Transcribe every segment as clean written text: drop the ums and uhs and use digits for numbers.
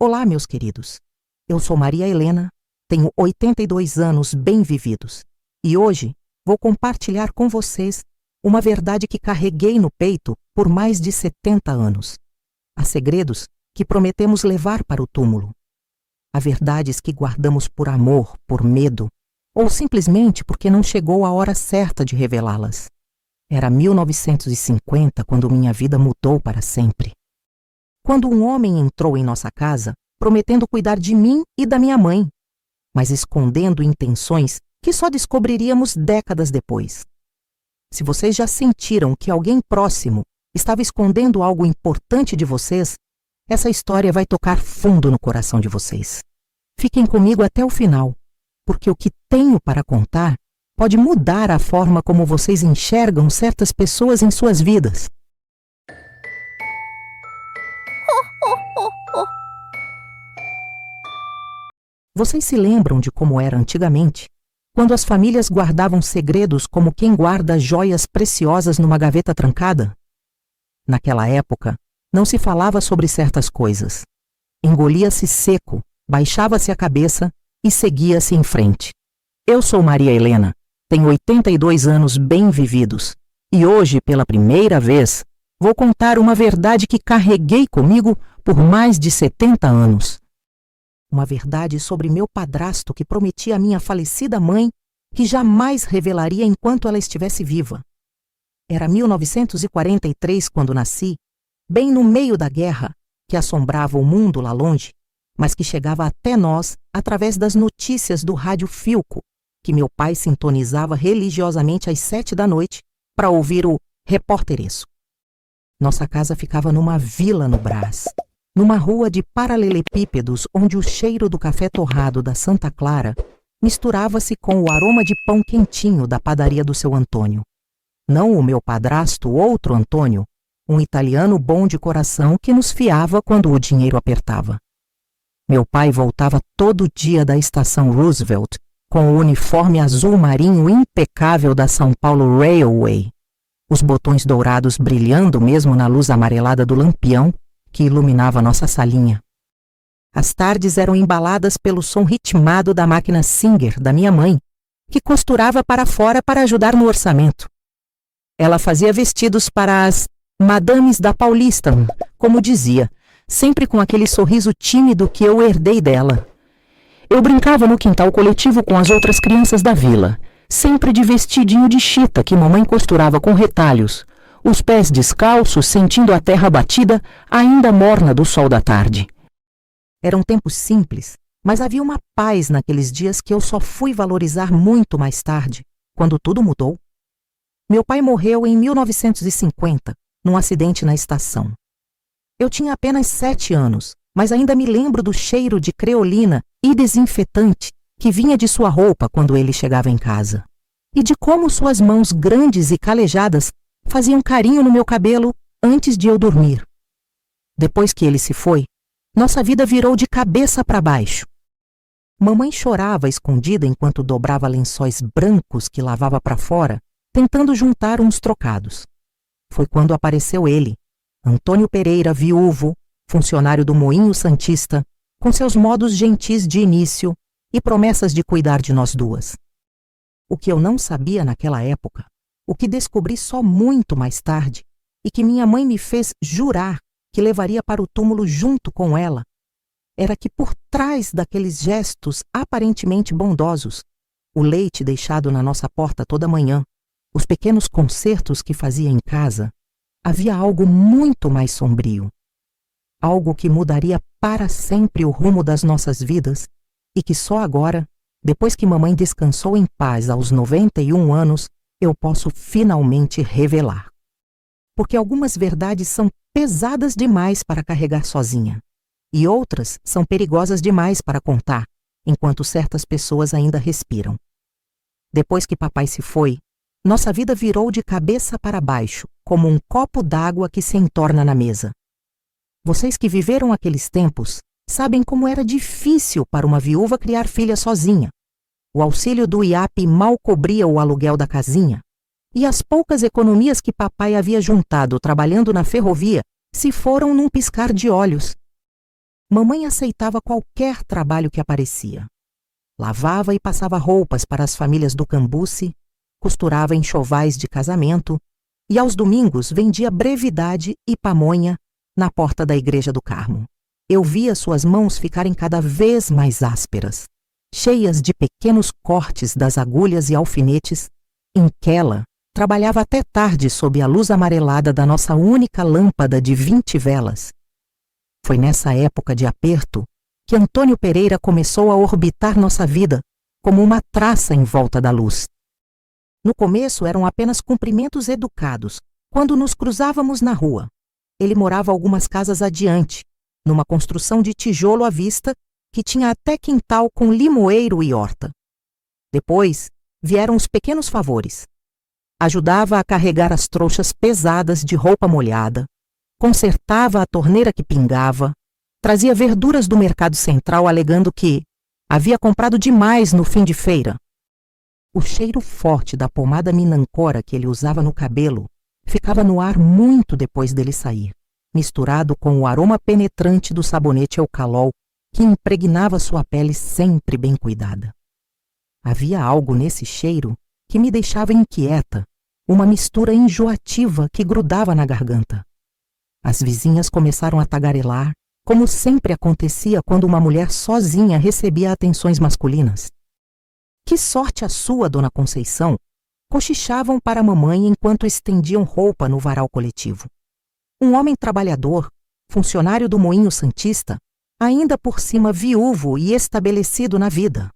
Olá, meus queridos. Eu sou Maria Helena, tenho 82 anos bem vividos e hoje vou compartilhar com vocês uma verdade que carreguei no peito por mais de 70 anos. Há segredos que prometemos levar para o túmulo. Há verdades que guardamos por amor, por medo, ou simplesmente porque não chegou a hora certa de revelá-las. Era 1950 quando minha vida mudou para sempre. Quando um homem entrou em nossa casa, prometendo cuidar de mim e da minha mãe, mas escondendo intenções que só descobriríamos décadas depois. Se vocês já sentiram que alguém próximo estava escondendo algo importante de vocês, essa história vai tocar fundo no coração de vocês. Fiquem comigo até o final, porque o que tenho para contar pode mudar a forma como vocês enxergam certas pessoas em suas vidas. Vocês se lembram de como era antigamente, quando as famílias guardavam segredos como quem guarda joias preciosas numa gaveta trancada? Naquela época, não se falava sobre certas coisas. Engolia-se seco, baixava-se a cabeça e seguia-se em frente. Eu sou Maria Helena, tenho 82 anos bem vividos e hoje, pela primeira vez, vou contar uma verdade que carreguei comigo por mais de 70 anos. Uma verdade sobre meu padrasto que prometia à minha falecida mãe que jamais revelaria enquanto ela estivesse viva. Era 1943 quando nasci, bem no meio da guerra que assombrava o mundo lá longe, mas que chegava até nós através das notícias do rádio Philco, que meu pai sintonizava religiosamente às 7 da noite para ouvir o Repórteresco. Nossa casa ficava numa vila no Brás, numa rua de paralelepípedos onde o cheiro do café torrado da Santa Clara misturava-se com o aroma de pão quentinho da padaria do seu Antônio. Não o meu padrasto, outro Antônio, um italiano bom de coração que nos fiava quando o dinheiro apertava. Meu pai voltava todo dia da estação Roosevelt com o uniforme azul marinho impecável da São Paulo Railway, os botões dourados brilhando mesmo na luz amarelada do lampião que iluminava nossa salinha. As tardes eram embaladas pelo som ritmado da máquina Singer da minha mãe, que costurava para fora para ajudar no orçamento. Ela fazia vestidos para as madames da Paulista, como dizia, sempre com aquele sorriso tímido que eu herdei dela. Eu brincava no quintal coletivo com as outras crianças da vila, sempre de vestidinho de chita que mamãe costurava com retalhos, os pés descalços sentindo a terra batida ainda morna do sol da tarde. Eram tempos simples, mas havia uma paz naqueles dias que eu só fui valorizar muito mais tarde, quando tudo mudou. Meu pai morreu em 1950, num acidente na estação. Eu tinha apenas 7 anos, mas ainda me lembro do cheiro de creolina e desinfetante que vinha de sua roupa quando ele chegava em casa, e de como suas mãos grandes e calejadas faziam carinho no meu cabelo antes de eu dormir. Depois que ele se foi, nossa vida virou de cabeça para baixo. Mamãe chorava escondida enquanto dobrava lençóis brancos que lavava para fora, tentando juntar uns trocados. Foi quando apareceu ele, Antônio Pereira, viúvo, funcionário do Moinho Santista, com seus modos gentis de início e promessas de cuidar de nós duas. O que eu não sabia naquela época, o que descobri só muito mais tarde e que minha mãe me fez jurar que levaria para o túmulo junto com ela, era que por trás daqueles gestos aparentemente bondosos, o leite deixado na nossa porta toda manhã, os pequenos concertos que fazia em casa, havia algo muito mais sombrio. Algo que mudaria para sempre o rumo das nossas vidas e que só agora, depois que mamãe descansou em paz aos 91 anos, eu posso finalmente revelar. Porque algumas verdades são pesadas demais para carregar sozinha, e outras são perigosas demais para contar, enquanto certas pessoas ainda respiram. Depois que papai se foi, nossa vida virou de cabeça para baixo, como um copo d'água que se entorna na mesa. Vocês que viveram aqueles tempos sabem como era difícil para uma viúva criar filha sozinha. O auxílio do IAP mal cobria o aluguel da casinha, e as poucas economias que papai havia juntado trabalhando na ferrovia se foram num piscar de olhos. mamãe aceitava qualquer trabalho que aparecia. Lavava e passava roupas para as famílias do Cambuci, costurava enxovais de casamento e aos domingos vendia brevidade e pamonha na porta da Igreja do Carmo. Eu via suas mãos ficarem cada vez mais ásperas, cheias de pequenos cortes das agulhas e alfinetes, em que ela trabalhava até tarde sob a luz amarelada da nossa única lâmpada de 20 velas. Foi nessa época de aperto que Antônio Pereira começou a orbitar nossa vida como uma traça em volta da luz. No começo eram apenas cumprimentos educados, quando nos cruzávamos na rua. Ele morava algumas casas adiante, numa construção de tijolo à vista que tinha até quintal com limoeiro e horta. Depois vieram os pequenos favores. Ajudava a carregar as trouxas pesadas de roupa molhada, consertava a torneira que pingava, trazia verduras do mercado central alegando que havia comprado demais no fim de feira. O cheiro forte da pomada Minancora que ele usava no cabelo ficava no ar muito depois dele sair, misturado com o aroma penetrante do sabonete Eucalol que impregnava sua pele sempre bem cuidada. Havia algo nesse cheiro que me deixava inquieta, uma mistura enjoativa que grudava na garganta. As vizinhas começaram a tagarelar, como sempre acontecia quando uma mulher sozinha recebia atenções masculinas. Que sorte a sua, Dona Conceição! Cochichavam para a mamãe enquanto estendiam roupa no varal coletivo. Um homem trabalhador, funcionário do Moinho Santista, ainda por cima viúvo e estabelecido na vida.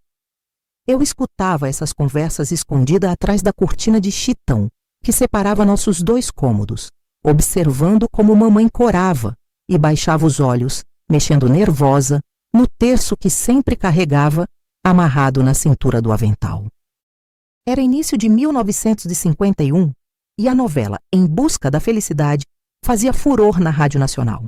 Eu escutava essas conversas escondida atrás da cortina de chitão que separava nossos dois cômodos, observando como mamãe corava e baixava os olhos, mexendo nervosa no terço que sempre carregava amarrado na cintura do avental. Era início de 1951 e a novela Em Busca da Felicidade fazia furor na Rádio Nacional.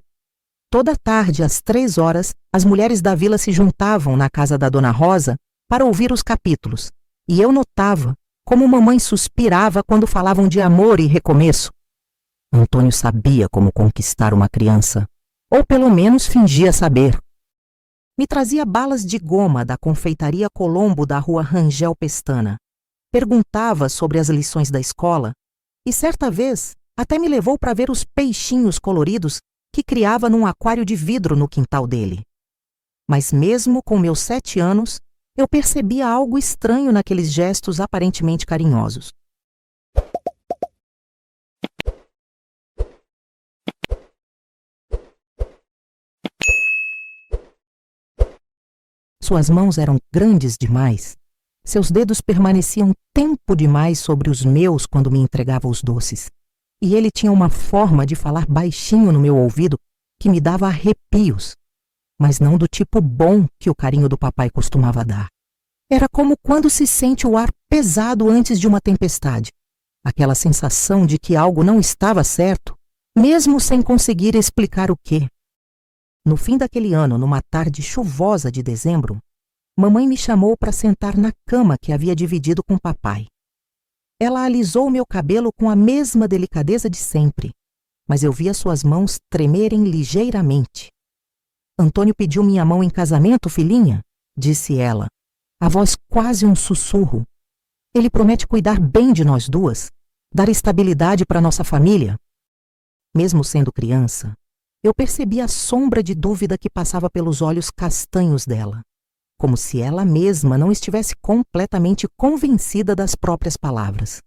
Toda tarde, às 3 horas, as mulheres da vila se juntavam na casa da Dona Rosa para ouvir os capítulos, e eu notava como mamãe suspirava quando falavam de amor e recomeço. Antônio sabia como conquistar uma criança, ou pelo menos fingia saber. Me trazia balas de goma da confeitaria Colombo da rua Rangel Pestana, perguntava sobre as lições da escola e, certa vez, até me levou para ver os peixinhos coloridos que criava num aquário de vidro no quintal dele. Mas mesmo com meus 7 anos, eu percebia algo estranho naqueles gestos aparentemente carinhosos. Suas mãos eram grandes demais. Seus dedos permaneciam tempo demais sobre os meus quando me entregava os doces. E ele tinha uma forma de falar baixinho no meu ouvido que me dava arrepios, mas não do tipo bom que o carinho do papai costumava dar. Era como quando se sente o ar pesado antes de uma tempestade, aquela sensação de que algo não estava certo, mesmo sem conseguir explicar o quê. No fim daquele ano, numa tarde chuvosa de dezembro, mamãe me chamou para sentar na cama que havia dividido com papai. Ela alisou meu cabelo com a mesma delicadeza de sempre, mas eu via suas mãos tremerem ligeiramente. Antônio pediu minha mão em casamento, filhinha, disse ela, a voz quase um sussurro. Ele promete cuidar bem de nós duas, dar estabilidade para nossa família. Mesmo sendo criança, eu percebi a sombra de dúvida que passava pelos olhos castanhos dela, como se ela mesma não estivesse completamente convencida das próprias palavras.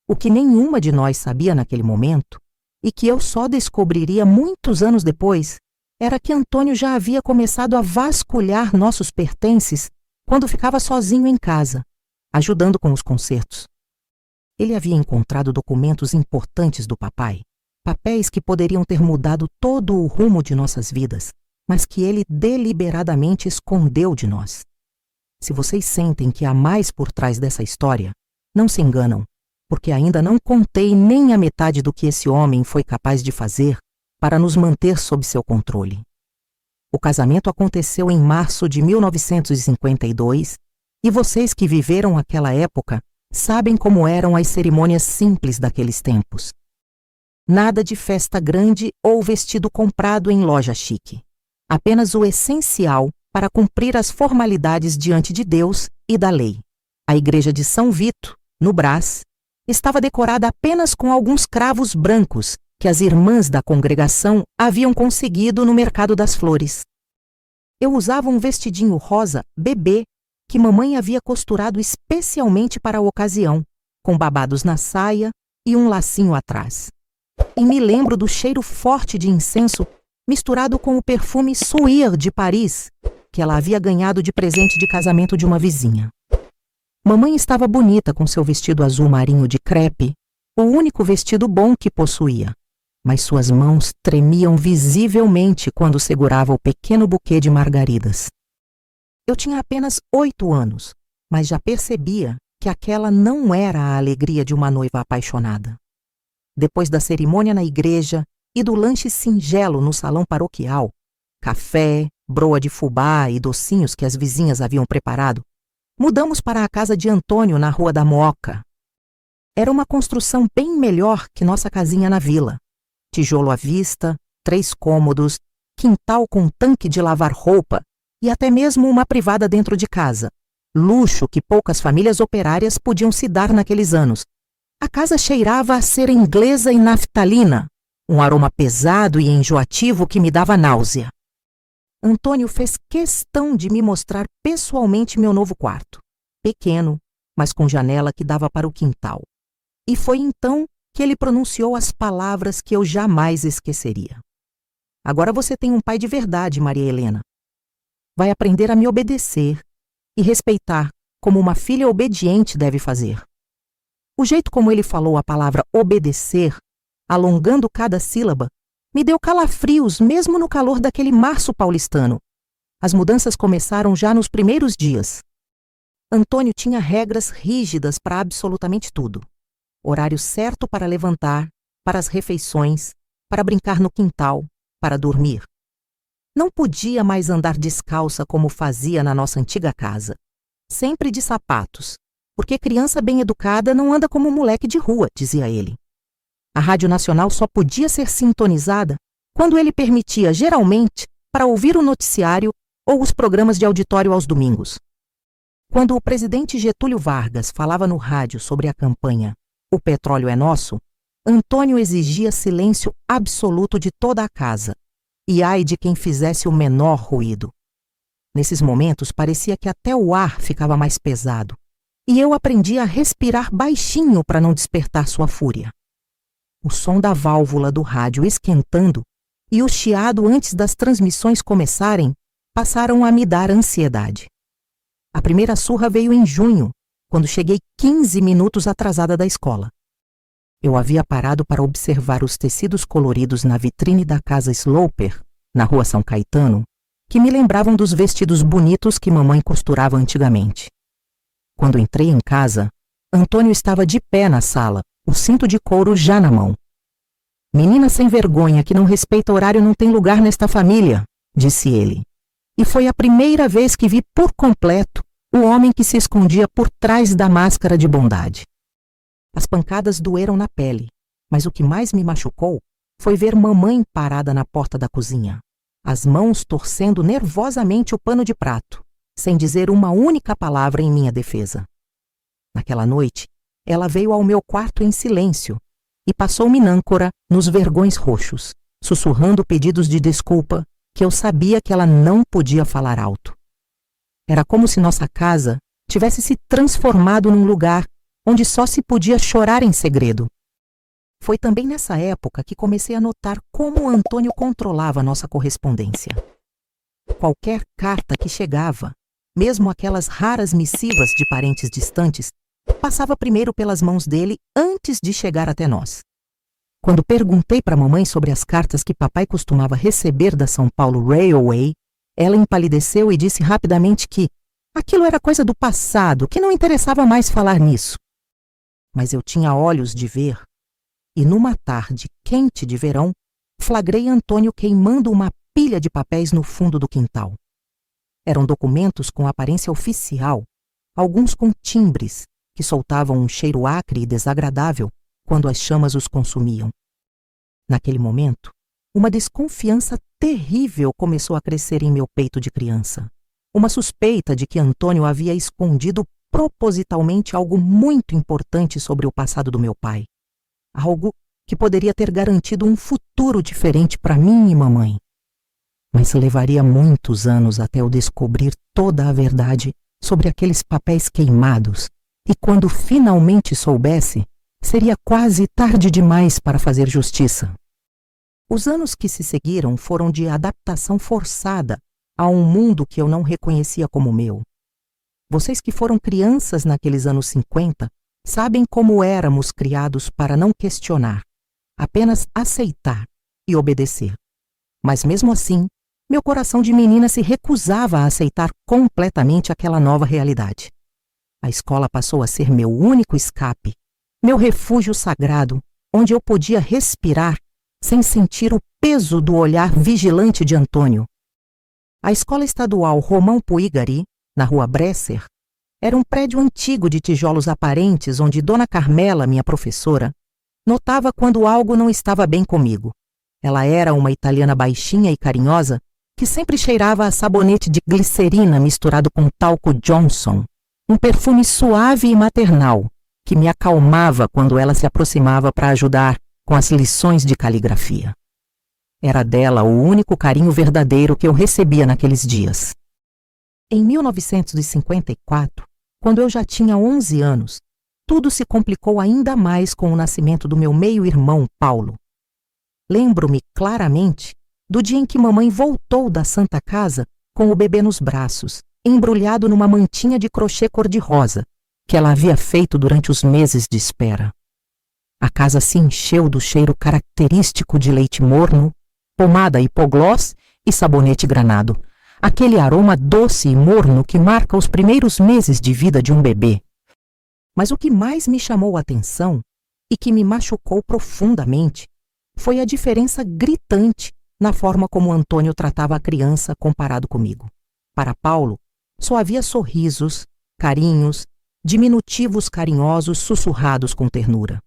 O que nenhuma de nós sabia naquele momento, e que eu só descobriria muitos anos depois, era que Antônio já havia começado a vasculhar nossos pertences quando ficava sozinho em casa, ajudando com os concertos. Ele havia encontrado documentos importantes do papai, papéis que poderiam ter mudado todo o rumo de nossas vidas, mas que ele deliberadamente escondeu de nós. Se vocês sentem que há mais por trás dessa história, não se enganam, porque ainda não contei nem a metade do que esse homem foi capaz de fazer para nos manter sob seu controle. O casamento aconteceu em março de 1952 e vocês que viveram aquela época sabem como eram as cerimônias simples daqueles tempos. Nada de festa grande ou vestido comprado em loja chique. apenas o essencial para cumprir as formalidades diante de Deus e da lei. A igreja de São Vito, no Brás, estava decorada apenas com alguns cravos brancos que as irmãs da congregação haviam conseguido no mercado das flores. Eu usava um vestidinho rosa bebê que mamãe havia costurado especialmente para a ocasião, com babados na saia e um lacinho atrás. E me lembro do cheiro forte de incenso misturado com o perfume Souir de Paris, que ela havia ganhado de presente de casamento de uma vizinha. Mamãe estava bonita com seu vestido azul marinho de crepe, o único vestido bom que possuía, mas suas mãos tremiam visivelmente quando segurava o pequeno buquê de margaridas. Eu tinha apenas 8 anos, mas já percebia que aquela não era a alegria de uma noiva apaixonada. Depois da cerimônia na igreja e do lanche singelo no salão paroquial, café, broa de fubá e docinhos que as vizinhas haviam preparado, mudamos para a casa de Antônio na Rua da Mooca. Era uma construção bem melhor que nossa casinha na vila. Tijolo à vista, 3 cômodos, quintal com tanque de lavar roupa e até mesmo uma privada dentro de casa. Luxo que poucas famílias operárias podiam se dar naqueles anos. A casa cheirava a cera inglesa e naftalina, um aroma pesado e enjoativo que me dava náusea. Antônio fez questão de me mostrar pessoalmente meu novo quarto, pequeno, mas com janela que dava para o quintal. E foi então que ele pronunciou as palavras que eu jamais esqueceria. Agora você tem um pai de verdade, Maria Helena. Vai aprender a me obedecer e respeitar como uma filha obediente deve fazer. O jeito como ele falou a palavra obedecer, alongando cada sílaba, me deu calafrios mesmo no calor daquele março paulistano. As mudanças começaram já nos primeiros dias. Antônio tinha regras rígidas para absolutamente tudo. Horário certo para levantar, para as refeições, para brincar no quintal, para dormir. Não podia mais andar descalça como fazia na nossa antiga casa. Sempre de sapatos, porque criança bem educada não anda como moleque de rua, dizia ele. A Rádio Nacional só podia ser sintonizada quando ele permitia, geralmente, para ouvir o noticiário ou os programas de auditório aos domingos. Quando o presidente Getúlio Vargas falava no rádio sobre a campanha "O petróleo é nosso", Antônio exigia silêncio absoluto de toda a casa, e ai de quem fizesse o menor ruído. Nesses momentos parecia que até o ar ficava mais pesado, e eu aprendi a respirar baixinho para não despertar sua fúria. O som da válvula do rádio esquentando e o chiado antes das transmissões começarem passaram a me dar ansiedade. A primeira surra veio em junho, quando cheguei 15 minutos atrasada da escola. Eu havia parado para observar os tecidos coloridos na vitrine da casa Sloper, na Rua São Caetano, que me lembravam dos vestidos bonitos que mamãe costurava antigamente. Quando entrei em casa, Antônio estava de pé na sala, o cinto de couro já na mão. "Menina sem vergonha que não respeita horário não tem lugar nesta família", disse ele. E foi a primeira vez que vi por completo o homem que se escondia por trás da máscara de bondade. As pancadas doeram na pele, mas o que mais me machucou foi ver mamãe parada na porta da cozinha, as mãos torcendo nervosamente o pano de prato, sem dizer uma única palavra em minha defesa. Naquela noite, ela veio ao meu quarto em silêncio e passou-me nâncora nos vergões roxos, sussurrando pedidos de desculpa que eu sabia que ela não podia falar alto. Era como se nossa casa tivesse se transformado num lugar onde só se podia chorar em segredo. Foi também nessa época que comecei a notar como Antônio controlava nossa correspondência. Qualquer carta que chegava, mesmo aquelas raras missivas de parentes distantes, passava primeiro pelas mãos dele antes de chegar até nós. Quando perguntei para a mamãe sobre as cartas que papai costumava receber da São Paulo Railway, ela empalideceu e disse rapidamente que aquilo era coisa do passado, que não interessava mais falar nisso. Mas eu tinha olhos de ver, e numa tarde quente de verão, flagrei Antônio queimando uma pilha de papéis no fundo do quintal. Eram documentos com aparência oficial, alguns com timbres, que soltavam um cheiro acre e desagradável quando as chamas os consumiam. Naquele momento, uma desconfiança terrível começou a crescer em meu peito de criança. Uma suspeita de que Antônio havia escondido propositalmente algo muito importante sobre o passado do meu pai. Algo que poderia ter garantido um futuro diferente para mim e mamãe. Mas levaria muitos anos até eu descobrir toda a verdade sobre aqueles papéis queimados, e quando finalmente soubesse, seria quase tarde demais para fazer justiça. Os anos que se seguiram foram de adaptação forçada a um mundo que eu não reconhecia como meu. Vocês que foram crianças naqueles anos 50 sabem como éramos criados para não questionar, apenas aceitar e obedecer. Mas mesmo assim, meu coração de menina se recusava a aceitar completamente aquela nova realidade. A escola passou a ser meu único escape, meu refúgio sagrado, onde eu podia respirar sem sentir o peso do olhar vigilante de Antônio. A Escola Estadual Romão Puigari, na Rua Bresser, era um prédio antigo de tijolos aparentes onde Dona Carmela, minha professora, notava quando algo não estava bem comigo. Ela era uma italiana baixinha e carinhosa que sempre cheirava a sabonete de glicerina misturado com talco Johnson, um perfume suave e maternal que me acalmava quando ela se aproximava para ajudar com as lições de caligrafia. Era dela o único carinho verdadeiro que eu recebia naqueles dias. Em 1954, quando eu já tinha 11 anos, tudo se complicou ainda mais com o nascimento do meu meio-irmão, Paulo. Lembro-me claramente do dia em que mamãe voltou da Santa Casa com o bebê nos braços, embrulhado numa mantinha de crochê cor-de-rosa, que ela havia feito durante os meses de espera. A casa se encheu do cheiro característico de leite morno, pomada hipoglós e sabonete granado, aquele aroma doce e morno que marca os primeiros meses de vida de um bebê. Mas o que mais me chamou a atenção e que me machucou profundamente foi a diferença gritante na forma como Antônio tratava a criança comparado comigo. Para Paulo, só havia sorrisos, carinhos, diminutivos carinhosos sussurrados com ternura.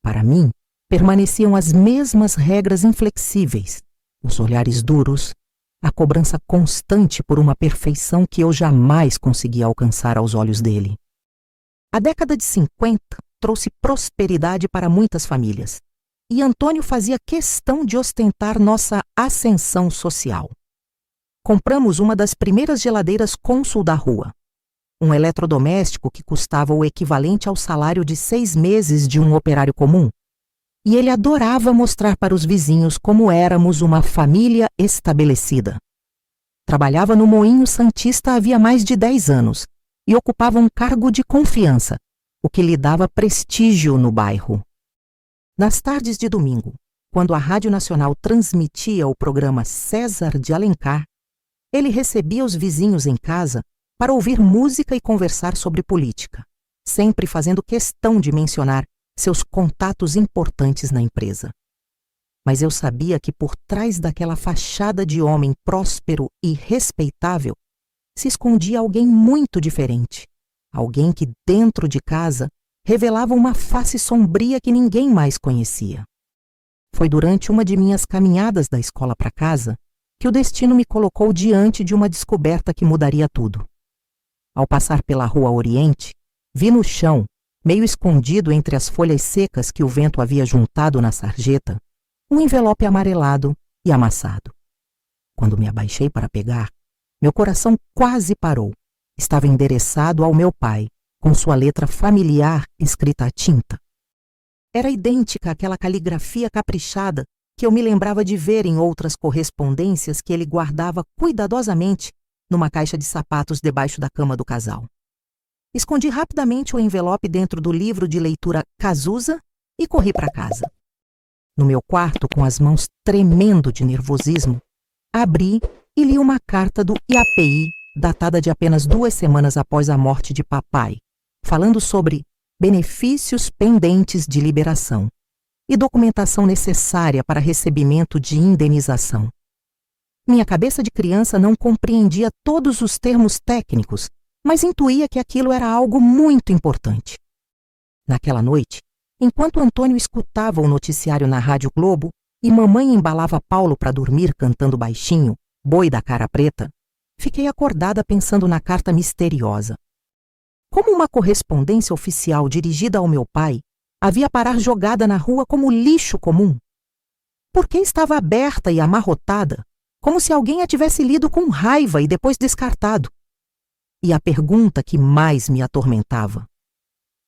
Para mim, permaneciam as mesmas regras inflexíveis, os olhares duros, a cobrança constante por uma perfeição que eu jamais conseguia alcançar aos olhos dele. A década de 50 trouxe prosperidade para muitas famílias, e Antônio fazia questão de ostentar nossa ascensão social. Compramos uma das primeiras geladeiras Cônsul da rua, um eletrodoméstico que custava o equivalente ao salário de 6 meses de um operário comum, e ele adorava mostrar para os vizinhos como éramos uma família estabelecida. Trabalhava no Moinho Santista havia mais de 10 anos e ocupava um cargo de confiança, o que lhe dava prestígio no bairro. Nas tardes de domingo, quando a Rádio Nacional transmitia o programa César de Alencar, ele recebia os vizinhos em casa para ouvir música e conversar sobre política, sempre fazendo questão de mencionar seus contatos importantes na empresa. Mas eu sabia que por trás daquela fachada de homem próspero e respeitável se escondia alguém muito diferente, alguém que dentro de casa revelava uma face sombria que ninguém mais conhecia. Foi durante uma de minhas caminhadas da escola para casa que o destino me colocou diante de uma descoberta que mudaria tudo. Ao passar pela Rua Oriente, vi no chão, meio escondido entre as folhas secas que o vento havia juntado na sarjeta, um envelope amarelado e amassado. Quando me abaixei para pegar, meu coração quase parou. Estava endereçado ao meu pai, com sua letra familiar escrita à tinta. Era idêntica àquela caligrafia caprichada que eu me lembrava de ver em outras correspondências que ele guardava cuidadosamente numa caixa de sapatos debaixo da cama do casal. Escondi rapidamente o envelope dentro do livro de leitura Cazuza e corri para casa. No meu quarto, com as mãos tremendo de nervosismo, abri e li uma carta do IAPI, datada de apenas 2 semanas após a morte de papai, falando sobre benefícios pendentes de liberação e documentação necessária para recebimento de indenização. Minha cabeça de criança não compreendia todos os termos técnicos, mas intuía que aquilo era algo muito importante. Naquela noite, enquanto Antônio escutava o noticiário na Rádio Globo, e mamãe embalava Paulo para dormir cantando baixinho, Boi da Cara Preta, fiquei acordada pensando na carta misteriosa. Como uma correspondência oficial dirigida ao meu pai havia parar jogada na rua como lixo comum? Por que estava aberta e amarrotada, como se alguém a tivesse lido com raiva e depois descartado? E a pergunta que mais me atormentava: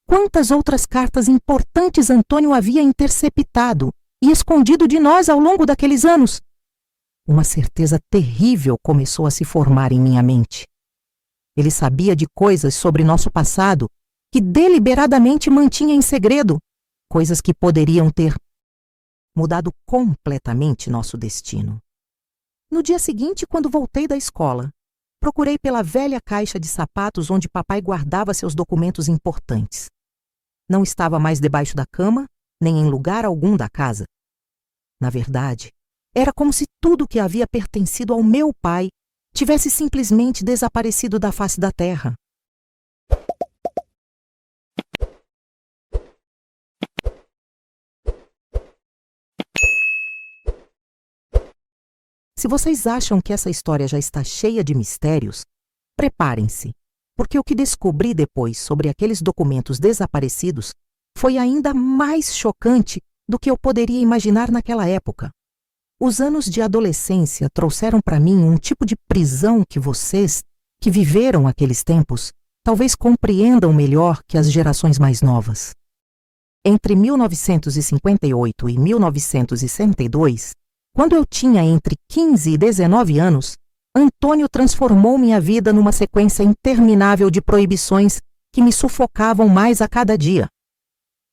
quantas outras cartas importantes Antônio havia interceptado e escondido de nós ao longo daqueles anos? Uma certeza terrível começou a se formar em minha mente. Ele sabia de coisas sobre nosso passado que deliberadamente mantinha em segredo, coisas que poderiam ter mudado completamente nosso destino. No dia seguinte, quando voltei da escola, procurei pela velha caixa de sapatos onde papai guardava seus documentos importantes. Não estava mais debaixo da cama, nem em lugar algum da casa. Na verdade, era como se tudo que havia pertencido ao meu pai tivesse simplesmente desaparecido da face da terra. Se vocês acham que essa história já está cheia de mistérios, preparem-se, porque o que descobri depois sobre aqueles documentos desaparecidos foi ainda mais chocante do que eu poderia imaginar naquela época. Os anos de adolescência trouxeram para mim um tipo de prisão que vocês, que viveram aqueles tempos, talvez compreendam melhor que as gerações mais novas. Entre 1958 e 1962, quando eu tinha entre 15 e 19 anos, Antônio transformou minha vida numa sequência interminável de proibições que me sufocavam mais a cada dia.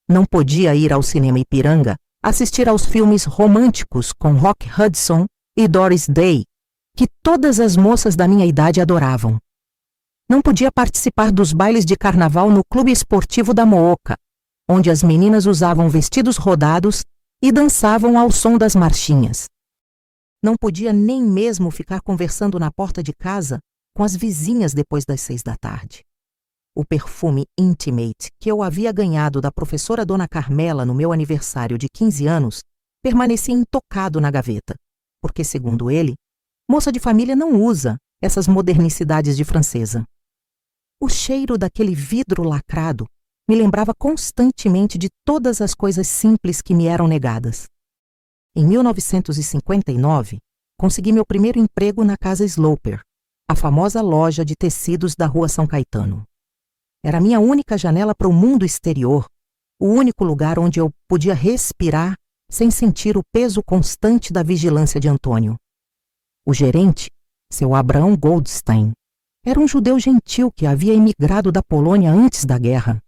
Não podia ir ao cinema Ipiranga assistir aos filmes românticos com Rock Hudson e Doris Day, que todas as moças da minha idade adoravam. Não podia participar dos bailes de carnaval no Clube Esportivo da Mooca, onde as meninas usavam vestidos rodados e dançavam ao som das marchinhas. Não podia nem mesmo ficar conversando na porta de casa com as vizinhas depois das 6 da tarde. O perfume Intimate que eu havia ganhado da professora Dona Carmela no meu aniversário de 15 anos permanecia intocado na gaveta, porque, segundo ele, moça de família não usa essas modernicidades de francesa. O cheiro daquele vidro lacrado me lembrava constantemente de todas as coisas simples que me eram negadas. Em 1959, consegui meu primeiro emprego na Casa Sloper, a famosa loja de tecidos da Rua São Caetano. Era a minha única janela para o mundo exterior, o único lugar onde eu podia respirar sem sentir o peso constante da vigilância de Antônio. O gerente, seu Abraão Goldstein, era um judeu gentil que havia emigrado da Polônia antes da guerra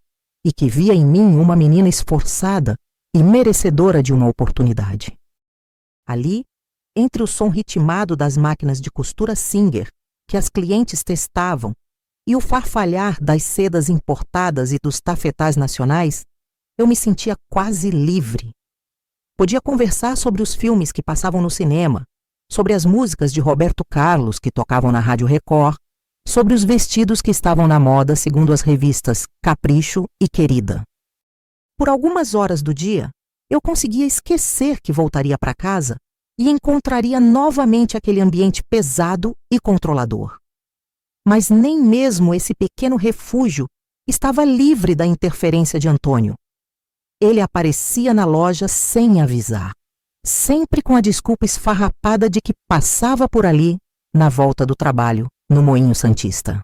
e que via em mim uma menina esforçada e merecedora de uma oportunidade. Ali, entre o som ritmado das máquinas de costura Singer que as clientes testavam e o farfalhar das sedas importadas e dos tafetás nacionais, eu me sentia quase livre. Podia conversar sobre os filmes que passavam no cinema, sobre as músicas de Roberto Carlos que tocavam na Rádio Record, sobre os vestidos que estavam na moda segundo as revistas Capricho e Querida. Por algumas horas do dia, eu conseguia esquecer que voltaria para casa e encontraria novamente aquele ambiente pesado e controlador. Mas nem mesmo esse pequeno refúgio estava livre da interferência de Antônio. Ele aparecia na loja sem avisar, sempre com a desculpa esfarrapada de que passava por ali na volta do trabalho, no Moinho Santista.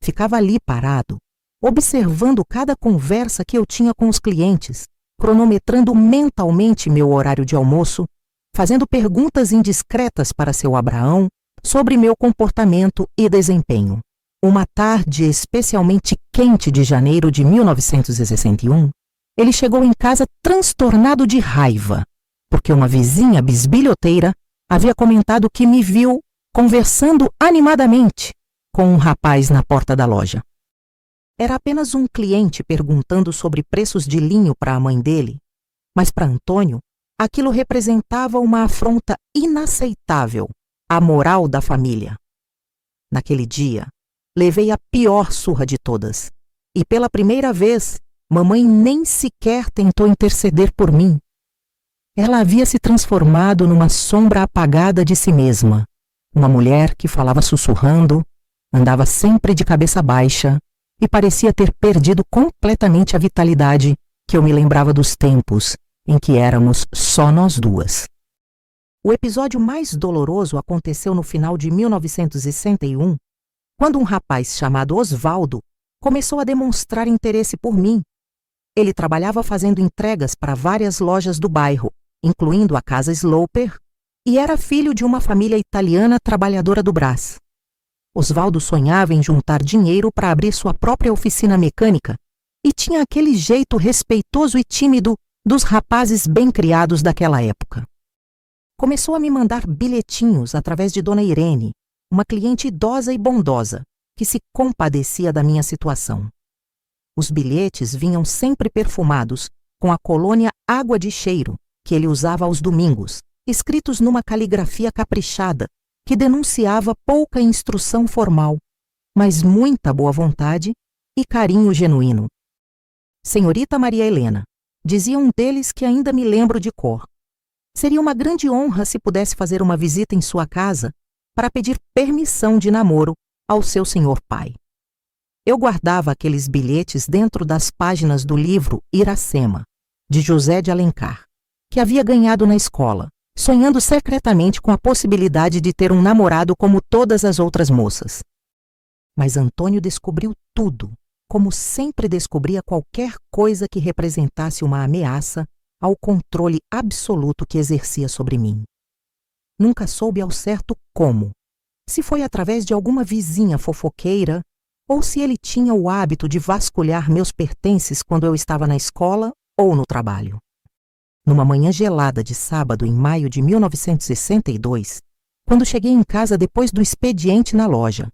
Ficava ali parado, observando cada conversa que eu tinha com os clientes, cronometrando mentalmente meu horário de almoço, fazendo perguntas indiscretas para seu Abraão sobre meu comportamento e desempenho. Uma tarde especialmente quente de janeiro de 1961, ele chegou em casa transtornado de raiva, porque uma vizinha bisbilhoteira havia comentado que me viu conversando animadamente com um rapaz na porta da loja. Era apenas um cliente perguntando sobre preços de linho para a mãe dele, mas para Antônio, aquilo representava uma afronta inaceitável à moral da família. Naquele dia, levei a pior surra de todas, e pela primeira vez, mamãe nem sequer tentou interceder por mim. Ela havia se transformado numa sombra apagada de si mesma, uma mulher que falava sussurrando, andava sempre de cabeça baixa e parecia ter perdido completamente a vitalidade que eu me lembrava dos tempos em que éramos só nós duas. O episódio mais doloroso aconteceu no final de 1961, quando um rapaz chamado Osvaldo começou a demonstrar interesse por mim. Ele trabalhava fazendo entregas para várias lojas do bairro, incluindo a Casa Sloper, e era filho de uma família italiana trabalhadora do Brás. Osvaldo sonhava em juntar dinheiro para abrir sua própria oficina mecânica e tinha aquele jeito respeitoso e tímido dos rapazes bem criados daquela época. Começou a me mandar bilhetinhos através de Dona Irene, uma cliente idosa e bondosa, que se compadecia da minha situação. Os bilhetes vinham sempre perfumados com a colônia Água de Cheiro, que ele usava aos domingos, escritos numa caligrafia caprichada, que denunciava pouca instrução formal, mas muita boa vontade e carinho genuíno. Senhorita Maria Helena, dizia um deles que ainda me lembro de cor. Seria uma grande honra se pudesse fazer uma visita em sua casa para pedir permissão de namoro ao seu senhor pai. Eu guardava aqueles bilhetes dentro das páginas do livro Iracema, de José de Alencar, que havia ganhado na escola, sonhando secretamente com a possibilidade de ter um namorado como todas as outras moças. Mas Antônio descobriu tudo, como sempre descobria qualquer coisa que representasse uma ameaça ao controle absoluto que exercia sobre mim. Nunca soube ao certo como, se foi através de alguma vizinha fofoqueira ou se ele tinha o hábito de vasculhar meus pertences quando eu estava na escola ou no trabalho. Numa manhã gelada de sábado em maio de 1962, quando cheguei em casa depois do expediente na loja,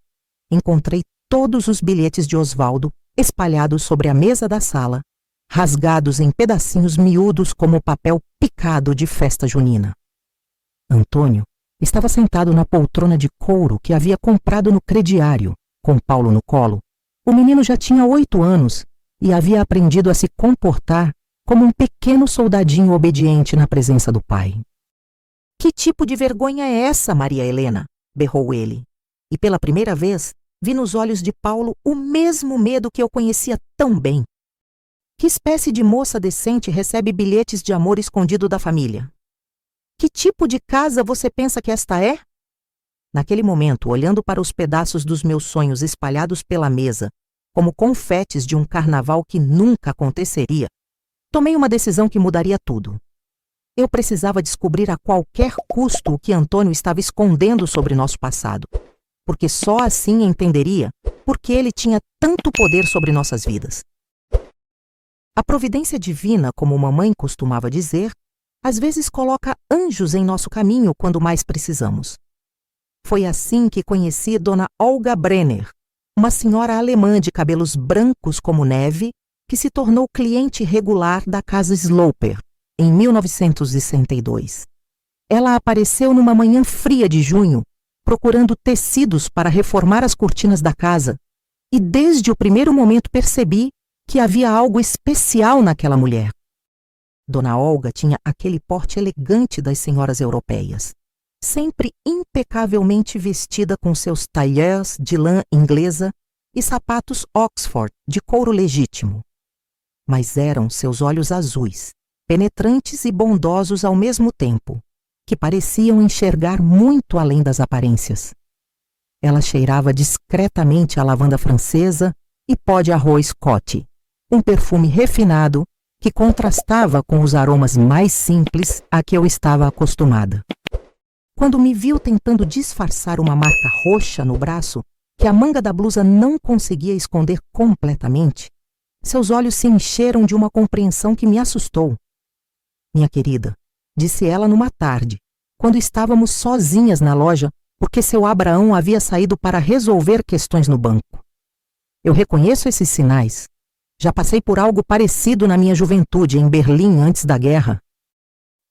encontrei todos os bilhetes de Osvaldo espalhados sobre a mesa da sala, rasgados em pedacinhos miúdos como papel picado de festa junina. Antônio estava sentado na poltrona de couro que havia comprado no crediário, com Paulo no colo. O menino já tinha 8 anos e havia aprendido a se comportar como um pequeno soldadinho obediente na presença do pai. "Que tipo de vergonha é essa, Maria Helena?" berrou ele. E pela primeira vez, vi nos olhos de Paulo o mesmo medo que eu conhecia tão bem. "Que espécie de moça decente recebe bilhetes de amor escondido da família? Que tipo de casa você pensa que esta é?" Naquele momento, olhando para os pedaços dos meus sonhos espalhados pela mesa, como confetes de um carnaval que nunca aconteceria, tomei uma decisão que mudaria tudo. Eu precisava descobrir a qualquer custo o que Antônio estava escondendo sobre nosso passado, porque só assim entenderia por que ele tinha tanto poder sobre nossas vidas. A providência divina, como mamãe costumava dizer, às vezes coloca anjos em nosso caminho quando mais precisamos. Foi assim que conheci Dona Olga Brenner, uma senhora alemã de cabelos brancos como neve, que se tornou cliente regular da Casa Sloper, em 1962. Ela apareceu numa manhã fria de junho, procurando tecidos para reformar as cortinas da casa, e desde o primeiro momento percebi que havia algo especial naquela mulher. Dona Olga tinha aquele porte elegante das senhoras europeias, sempre impecavelmente vestida com seus tailleurs de lã inglesa e sapatos Oxford de couro legítimo. Mas eram seus olhos azuis, penetrantes e bondosos ao mesmo tempo, que pareciam enxergar muito além das aparências. Ela cheirava discretamente a lavanda francesa e pó de arroz Coty, um perfume refinado que contrastava com os aromas mais simples a que eu estava acostumada. Quando me viu tentando disfarçar uma marca roxa no braço, que a manga da blusa não conseguia esconder completamente, seus olhos se encheram de uma compreensão que me assustou. "Minha querida", disse ela numa tarde, quando estávamos sozinhas na loja, porque seu Abraão havia saído para resolver questões no banco. "Eu reconheço esses sinais. Já passei por algo parecido na minha juventude, em Berlim, antes da guerra."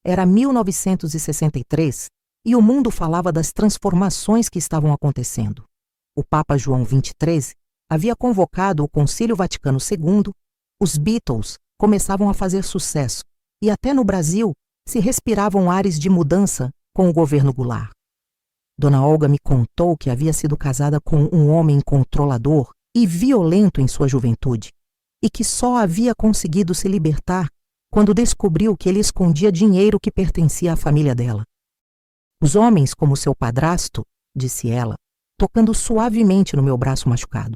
Era 1963 e o mundo falava das transformações que estavam acontecendo. O Papa João XXIII havia convocado o Concílio Vaticano II, os Beatles começavam a fazer sucesso e até no Brasil se respiravam ares de mudança com o governo Goulart. Dona Olga me contou que havia sido casada com um homem controlador e violento em sua juventude, e que só havia conseguido se libertar quando descobriu que ele escondia dinheiro que pertencia à família dela. Os homens, como seu padrasto, disse ela, tocando suavemente no meu braço machucado,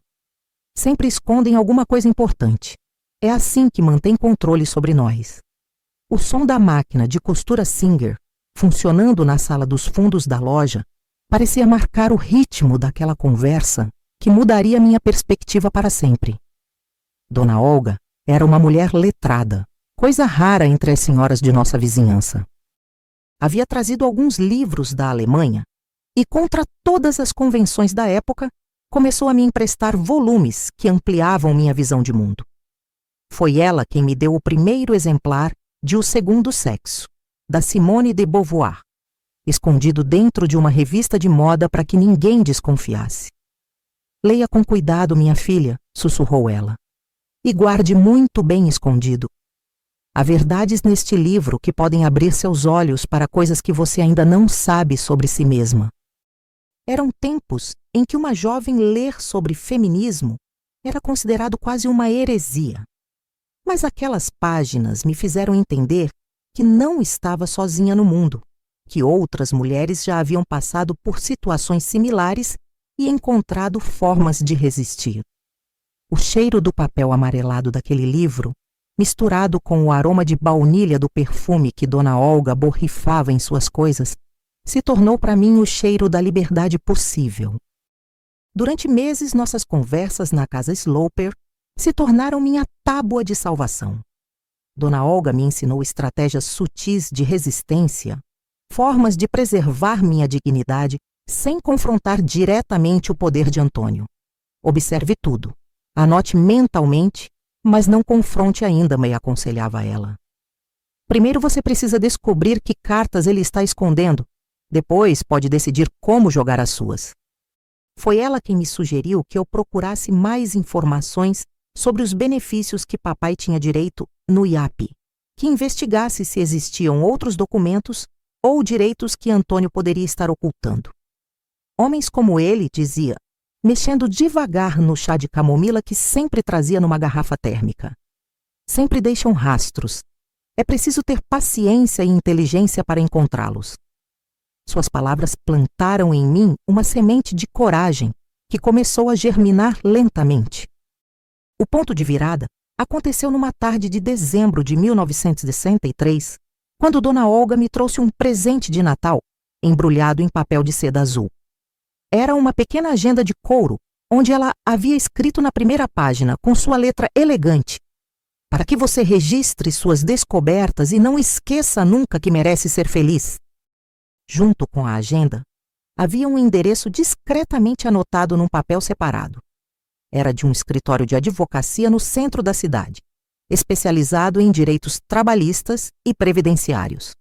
sempre escondem alguma coisa importante. É assim que mantém controle sobre nós. O som da máquina de costura Singer, funcionando na sala dos fundos da loja, parecia marcar o ritmo daquela conversa que mudaria minha perspectiva para sempre. Dona Olga era uma mulher letrada, coisa rara entre as senhoras de nossa vizinhança. Havia trazido alguns livros da Alemanha e, contra todas as convenções da época, começou a me emprestar volumes que ampliavam minha visão de mundo. Foi ela quem me deu o primeiro exemplar de O Segundo Sexo, da Simone de Beauvoir, escondido dentro de uma revista de moda para que ninguém desconfiasse. Leia com cuidado, minha filha, sussurrou ela, e guarde muito bem escondido. Há verdades neste livro que podem abrir seus olhos para coisas que você ainda não sabe sobre si mesma. Eram tempos em que uma jovem ler sobre feminismo era considerado quase uma heresia. Mas aquelas páginas me fizeram entender que não estava sozinha no mundo, que outras mulheres já haviam passado por situações similares e encontrado formas de resistir. O cheiro do papel amarelado daquele livro, misturado com o aroma de baunilha do perfume que Dona Olga borrifava em suas coisas, se tornou para mim o cheiro da liberdade possível. Durante meses, nossas conversas na casa Sloper se tornaram minha tábua de salvação. Dona Olga me ensinou estratégias sutis de resistência, formas de preservar minha dignidade sem confrontar diretamente o poder de Antônio. Observe tudo, anote mentalmente, mas não confronte ainda, me aconselhava ela. Primeiro você precisa descobrir que cartas ele está escondendo, depois pode decidir como jogar as suas. Foi ela quem me sugeriu que eu procurasse mais informações sobre os benefícios que papai tinha direito no IAP, que investigasse se existiam outros documentos ou direitos que Antônio poderia estar ocultando. Homens como ele, dizia, mexendo devagar no chá de camomila que sempre trazia numa garrafa térmica. Sempre deixam rastros. É preciso ter paciência e inteligência para encontrá-los. Suas palavras plantaram em mim uma semente de coragem que começou a germinar lentamente. O ponto de virada aconteceu numa tarde de dezembro de 1963, quando Dona Olga me trouxe um presente de Natal, embrulhado em papel de seda azul. Era uma pequena agenda de couro, onde ela havia escrito na primeira página, com sua letra elegante, para que você registre suas descobertas e não esqueça nunca que merece ser feliz. Junto com a agenda, havia um endereço discretamente anotado num papel separado. Era de um escritório de advocacia no centro da cidade, especializado em direitos trabalhistas e previdenciários.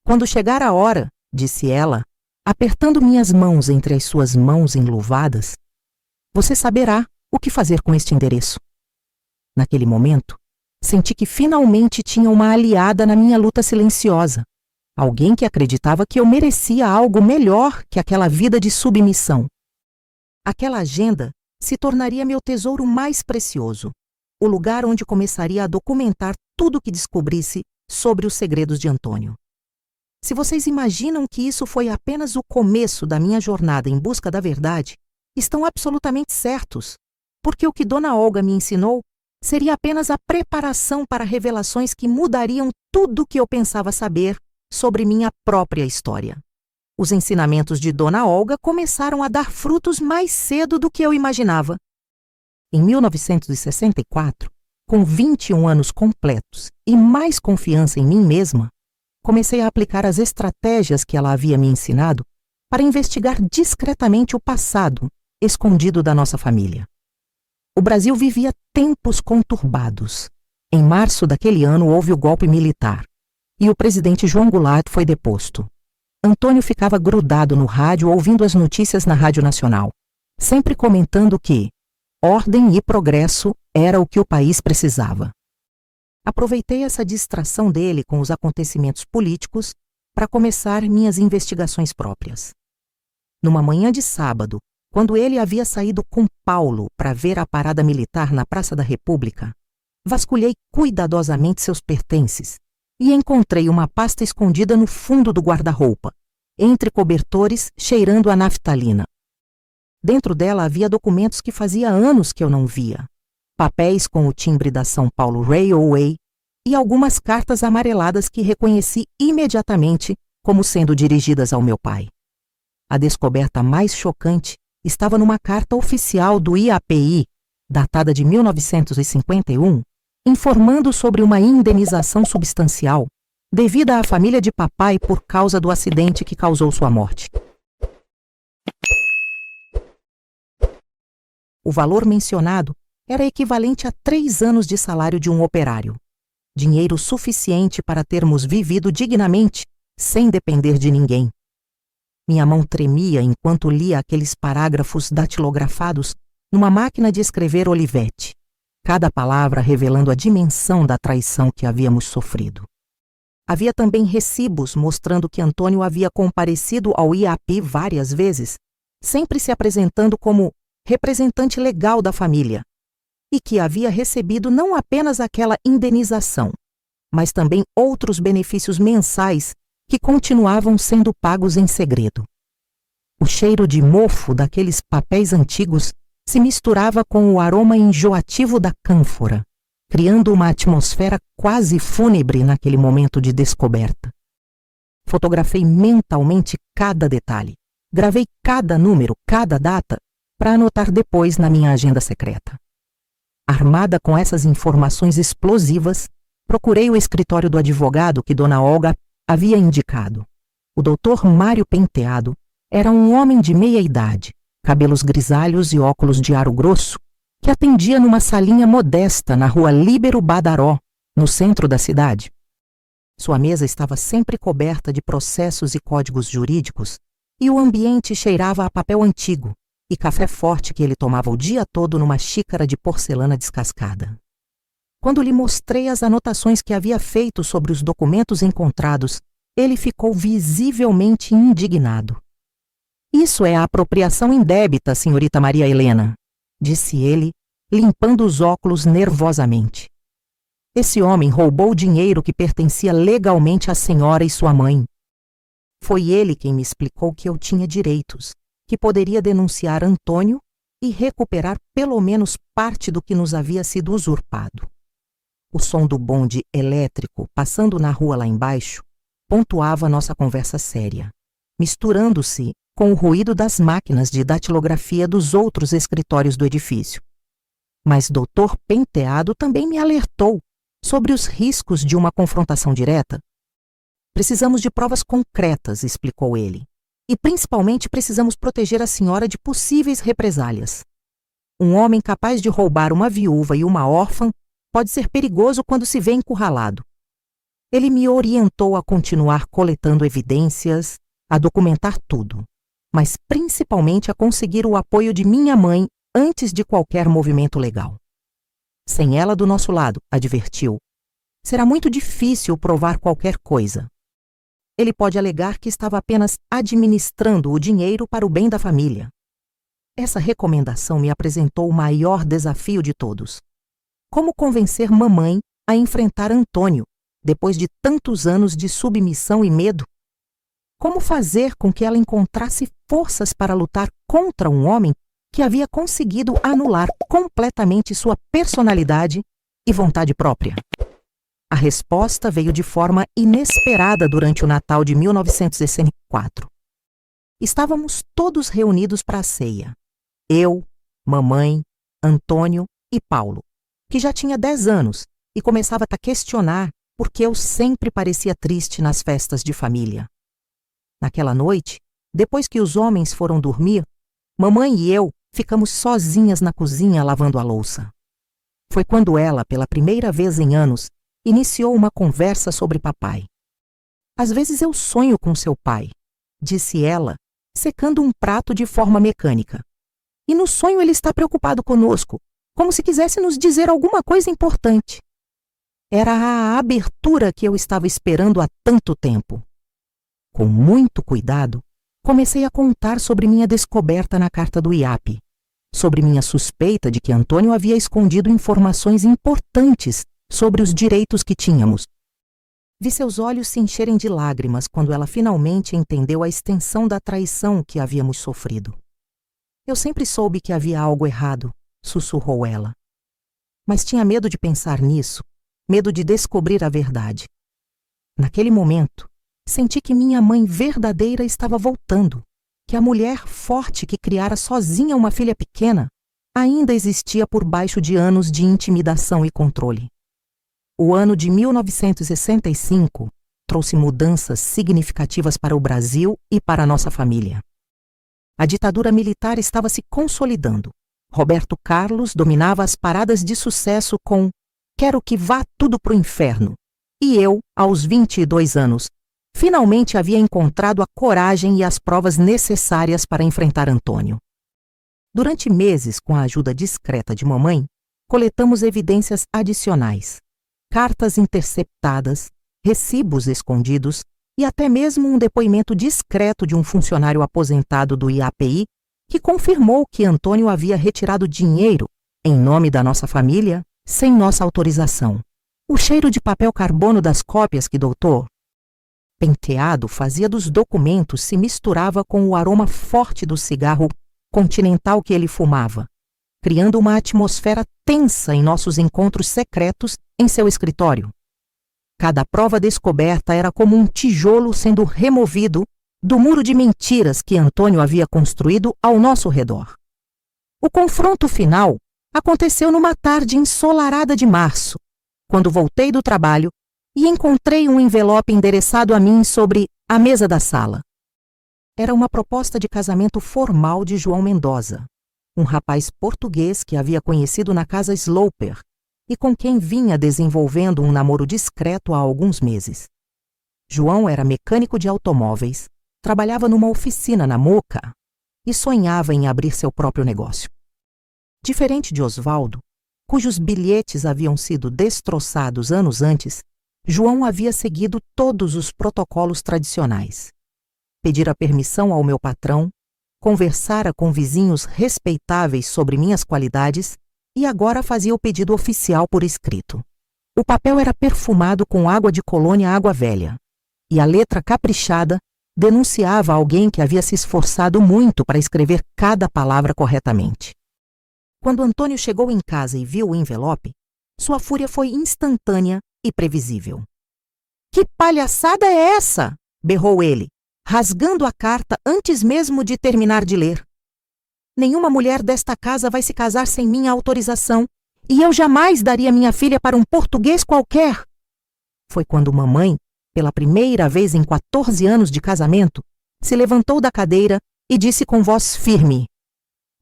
Quando chegar a hora, disse ela, apertando minhas mãos entre as suas mãos enluvadas, você saberá o que fazer com este endereço. Naquele momento, senti que finalmente tinha uma aliada na minha luta silenciosa, alguém que acreditava que eu merecia algo melhor que aquela vida de submissão. Aquela agenda se tornaria meu tesouro mais precioso, o lugar onde começaria a documentar tudo o que descobrisse sobre os segredos de Antônio. Se vocês imaginam que isso foi apenas o começo da minha jornada em busca da verdade, estão absolutamente certos, porque o que Dona Olga me ensinou seria apenas a preparação para revelações que mudariam tudo o que eu pensava saber sobre minha própria história. Os ensinamentos de Dona Olga começaram a dar frutos mais cedo do que eu imaginava. Em 1964, com 21 anos completos e mais confiança em mim mesma, comecei a aplicar as estratégias que ela havia me ensinado para investigar discretamente o passado escondido da nossa família. O Brasil vivia tempos conturbados. Em março daquele ano houve o golpe militar e o presidente João Goulart foi deposto. Antônio ficava grudado no rádio ouvindo as notícias na Rádio Nacional, sempre comentando que ordem e progresso era o que o país precisava. Aproveitei essa distração dele com os acontecimentos políticos para começar minhas investigações próprias. Numa manhã de sábado, quando ele havia saído com Paulo para ver a parada militar na Praça da República, vasculhei cuidadosamente seus pertences e encontrei uma pasta escondida no fundo do guarda-roupa, entre cobertores cheirando a naftalina. Dentro dela havia documentos que fazia anos que eu não via, papéis com o timbre da São Paulo Railway e algumas cartas amareladas que reconheci imediatamente como sendo dirigidas ao meu pai. A descoberta mais chocante estava numa carta oficial do IAPI, datada de 1951, informando sobre uma indenização substancial devida à família de papai por causa do acidente que causou sua morte. O valor mencionado era equivalente a 3 anos de salário de um operário, dinheiro suficiente para termos vivido dignamente, sem depender de ninguém. Minha mão tremia enquanto lia aqueles parágrafos datilografados numa máquina de escrever Olivetti, cada palavra revelando a dimensão da traição que havíamos sofrido. Havia também recibos mostrando que Antônio havia comparecido ao IAPI várias vezes, sempre se apresentando como representante legal da família, e que havia recebido não apenas aquela indenização, mas também outros benefícios mensais que continuavam sendo pagos em segredo. O cheiro de mofo daqueles papéis antigos se misturava com o aroma enjoativo da cânfora, criando uma atmosfera quase fúnebre naquele momento de descoberta. Fotografei mentalmente cada detalhe, gravei cada número, cada data, para anotar depois na minha agenda secreta. Armada com essas informações explosivas, procurei o escritório do advogado que Dona Olga havia indicado. O Dr. Mário Penteado era um homem de meia idade, cabelos grisalhos e óculos de aro grosso, que atendia numa salinha modesta na rua Líbero Badaró, no centro da cidade. Sua mesa estava sempre coberta de processos e códigos jurídicos, e o ambiente cheirava a papel antigo e café forte que ele tomava o dia todo numa xícara de porcelana descascada. Quando lhe mostrei as anotações que havia feito sobre os documentos encontrados, ele ficou visivelmente indignado. "Isso é a apropriação indébita, senhorita Maria Helena", disse ele, limpando os óculos nervosamente. "Esse homem roubou o dinheiro que pertencia legalmente à senhora e sua mãe. Foi ele quem me explicou que eu tinha direitos, que poderia denunciar Antônio e recuperar pelo menos parte do que nos havia sido usurpado." O som do bonde elétrico passando na rua lá embaixo pontuava nossa conversa séria, misturando-se com o ruído das máquinas de datilografia dos outros escritórios do edifício. Mas Dr. Penteado também me alertou sobre os riscos de uma confrontação direta. "Precisamos de provas concretas", explicou ele, "e principalmente precisamos proteger a senhora de possíveis represálias. Um homem capaz de roubar uma viúva e uma órfã pode ser perigoso quando se vê encurralado." Ele me orientou a continuar coletando evidências, a documentar tudo, mas principalmente a conseguir o apoio de minha mãe antes de qualquer movimento legal. "Sem ela do nosso lado", advertiu, "será muito difícil provar qualquer coisa. Ele pode alegar que estava apenas administrando o dinheiro para o bem da família." Essa recomendação me apresentou o maior desafio de todos. Como convencer mamãe a enfrentar Antônio, depois de tantos anos de submissão e medo? Como fazer com que ela encontrasse forças para lutar contra um homem que havia conseguido anular completamente sua personalidade e vontade própria? A resposta veio de forma inesperada durante o Natal de 1964. Estávamos todos reunidos para a ceia. Eu, mamãe, Antônio e Paulo, que já tinha 10 anos e começava a questionar por que eu sempre parecia triste nas festas de família. Naquela noite, depois que os homens foram dormir, mamãe e eu ficamos sozinhas na cozinha lavando a louça. Foi quando ela, pela primeira vez em anos, iniciou uma conversa sobre papai. "Às vezes eu sonho com seu pai", disse ela, secando um prato de forma mecânica. "E no sonho ele está preocupado conosco, como se quisesse nos dizer alguma coisa importante." Era a abertura que eu estava esperando há tanto tempo. Com muito cuidado, comecei a contar sobre minha descoberta na carta do IAP, sobre minha suspeita de que Antônio havia escondido informações importantes sobre os direitos que tínhamos. Vi seus olhos se encherem de lágrimas quando ela finalmente entendeu a extensão da traição que havíamos sofrido. Eu sempre soube que havia algo errado, sussurrou ela. Mas tinha medo de pensar nisso, medo de descobrir a verdade. Naquele momento, senti que minha mãe verdadeira estava voltando, que a mulher forte que criara sozinha uma filha pequena ainda existia por baixo de anos de intimidação e controle. O ano de 1965 trouxe mudanças significativas para o Brasil e para a nossa família. A ditadura militar estava se consolidando. Roberto Carlos dominava as paradas de sucesso com "Quero que vá tudo pro inferno". E eu, aos 22 anos, finalmente havia encontrado a coragem e as provas necessárias para enfrentar Antônio. Durante meses, com a ajuda discreta de mamãe, coletamos evidências adicionais, cartas interceptadas, recibos escondidos e até mesmo um depoimento discreto de um funcionário aposentado do IAPI que confirmou que Antônio havia retirado dinheiro, em nome da nossa família, sem nossa autorização. O cheiro de papel carbono das cópias que Dr. Penteado fazia dos documentos se misturava com o aroma forte do cigarro continental que ele fumava, criando uma atmosfera tensa em nossos encontros secretos em seu escritório. Cada prova descoberta era como um tijolo sendo removido do muro de mentiras que Antônio havia construído ao nosso redor. O confronto final aconteceu numa tarde ensolarada de março, quando voltei do trabalho e encontrei um envelope endereçado a mim sobre a mesa da sala. Era uma proposta de casamento formal de João Mendoza, um rapaz português que havia conhecido na casa Sloper e com quem vinha desenvolvendo um namoro discreto há alguns meses. João era mecânico de automóveis, trabalhava numa oficina na Moca e sonhava em abrir seu próprio negócio. Diferente de Osvaldo, cujos bilhetes haviam sido destroçados anos antes, João havia seguido todos os protocolos tradicionais. Pedira permissão ao meu patrão, conversara com vizinhos respeitáveis sobre minhas qualidades e agora fazia o pedido oficial por escrito. O papel era perfumado com água de colônia água velha, e a letra caprichada denunciava alguém que havia se esforçado muito para escrever cada palavra corretamente. Quando Antônio chegou em casa e viu o envelope, sua fúria foi instantânea e previsível. "Que palhaçada é essa?" berrou ele, rasgando a carta antes mesmo de terminar de ler. "Nenhuma mulher desta casa vai se casar sem minha autorização, e eu jamais daria minha filha para um português qualquer." Foi quando mamãe, pela primeira vez em 14 anos de casamento, se levantou da cadeira e disse com voz firme: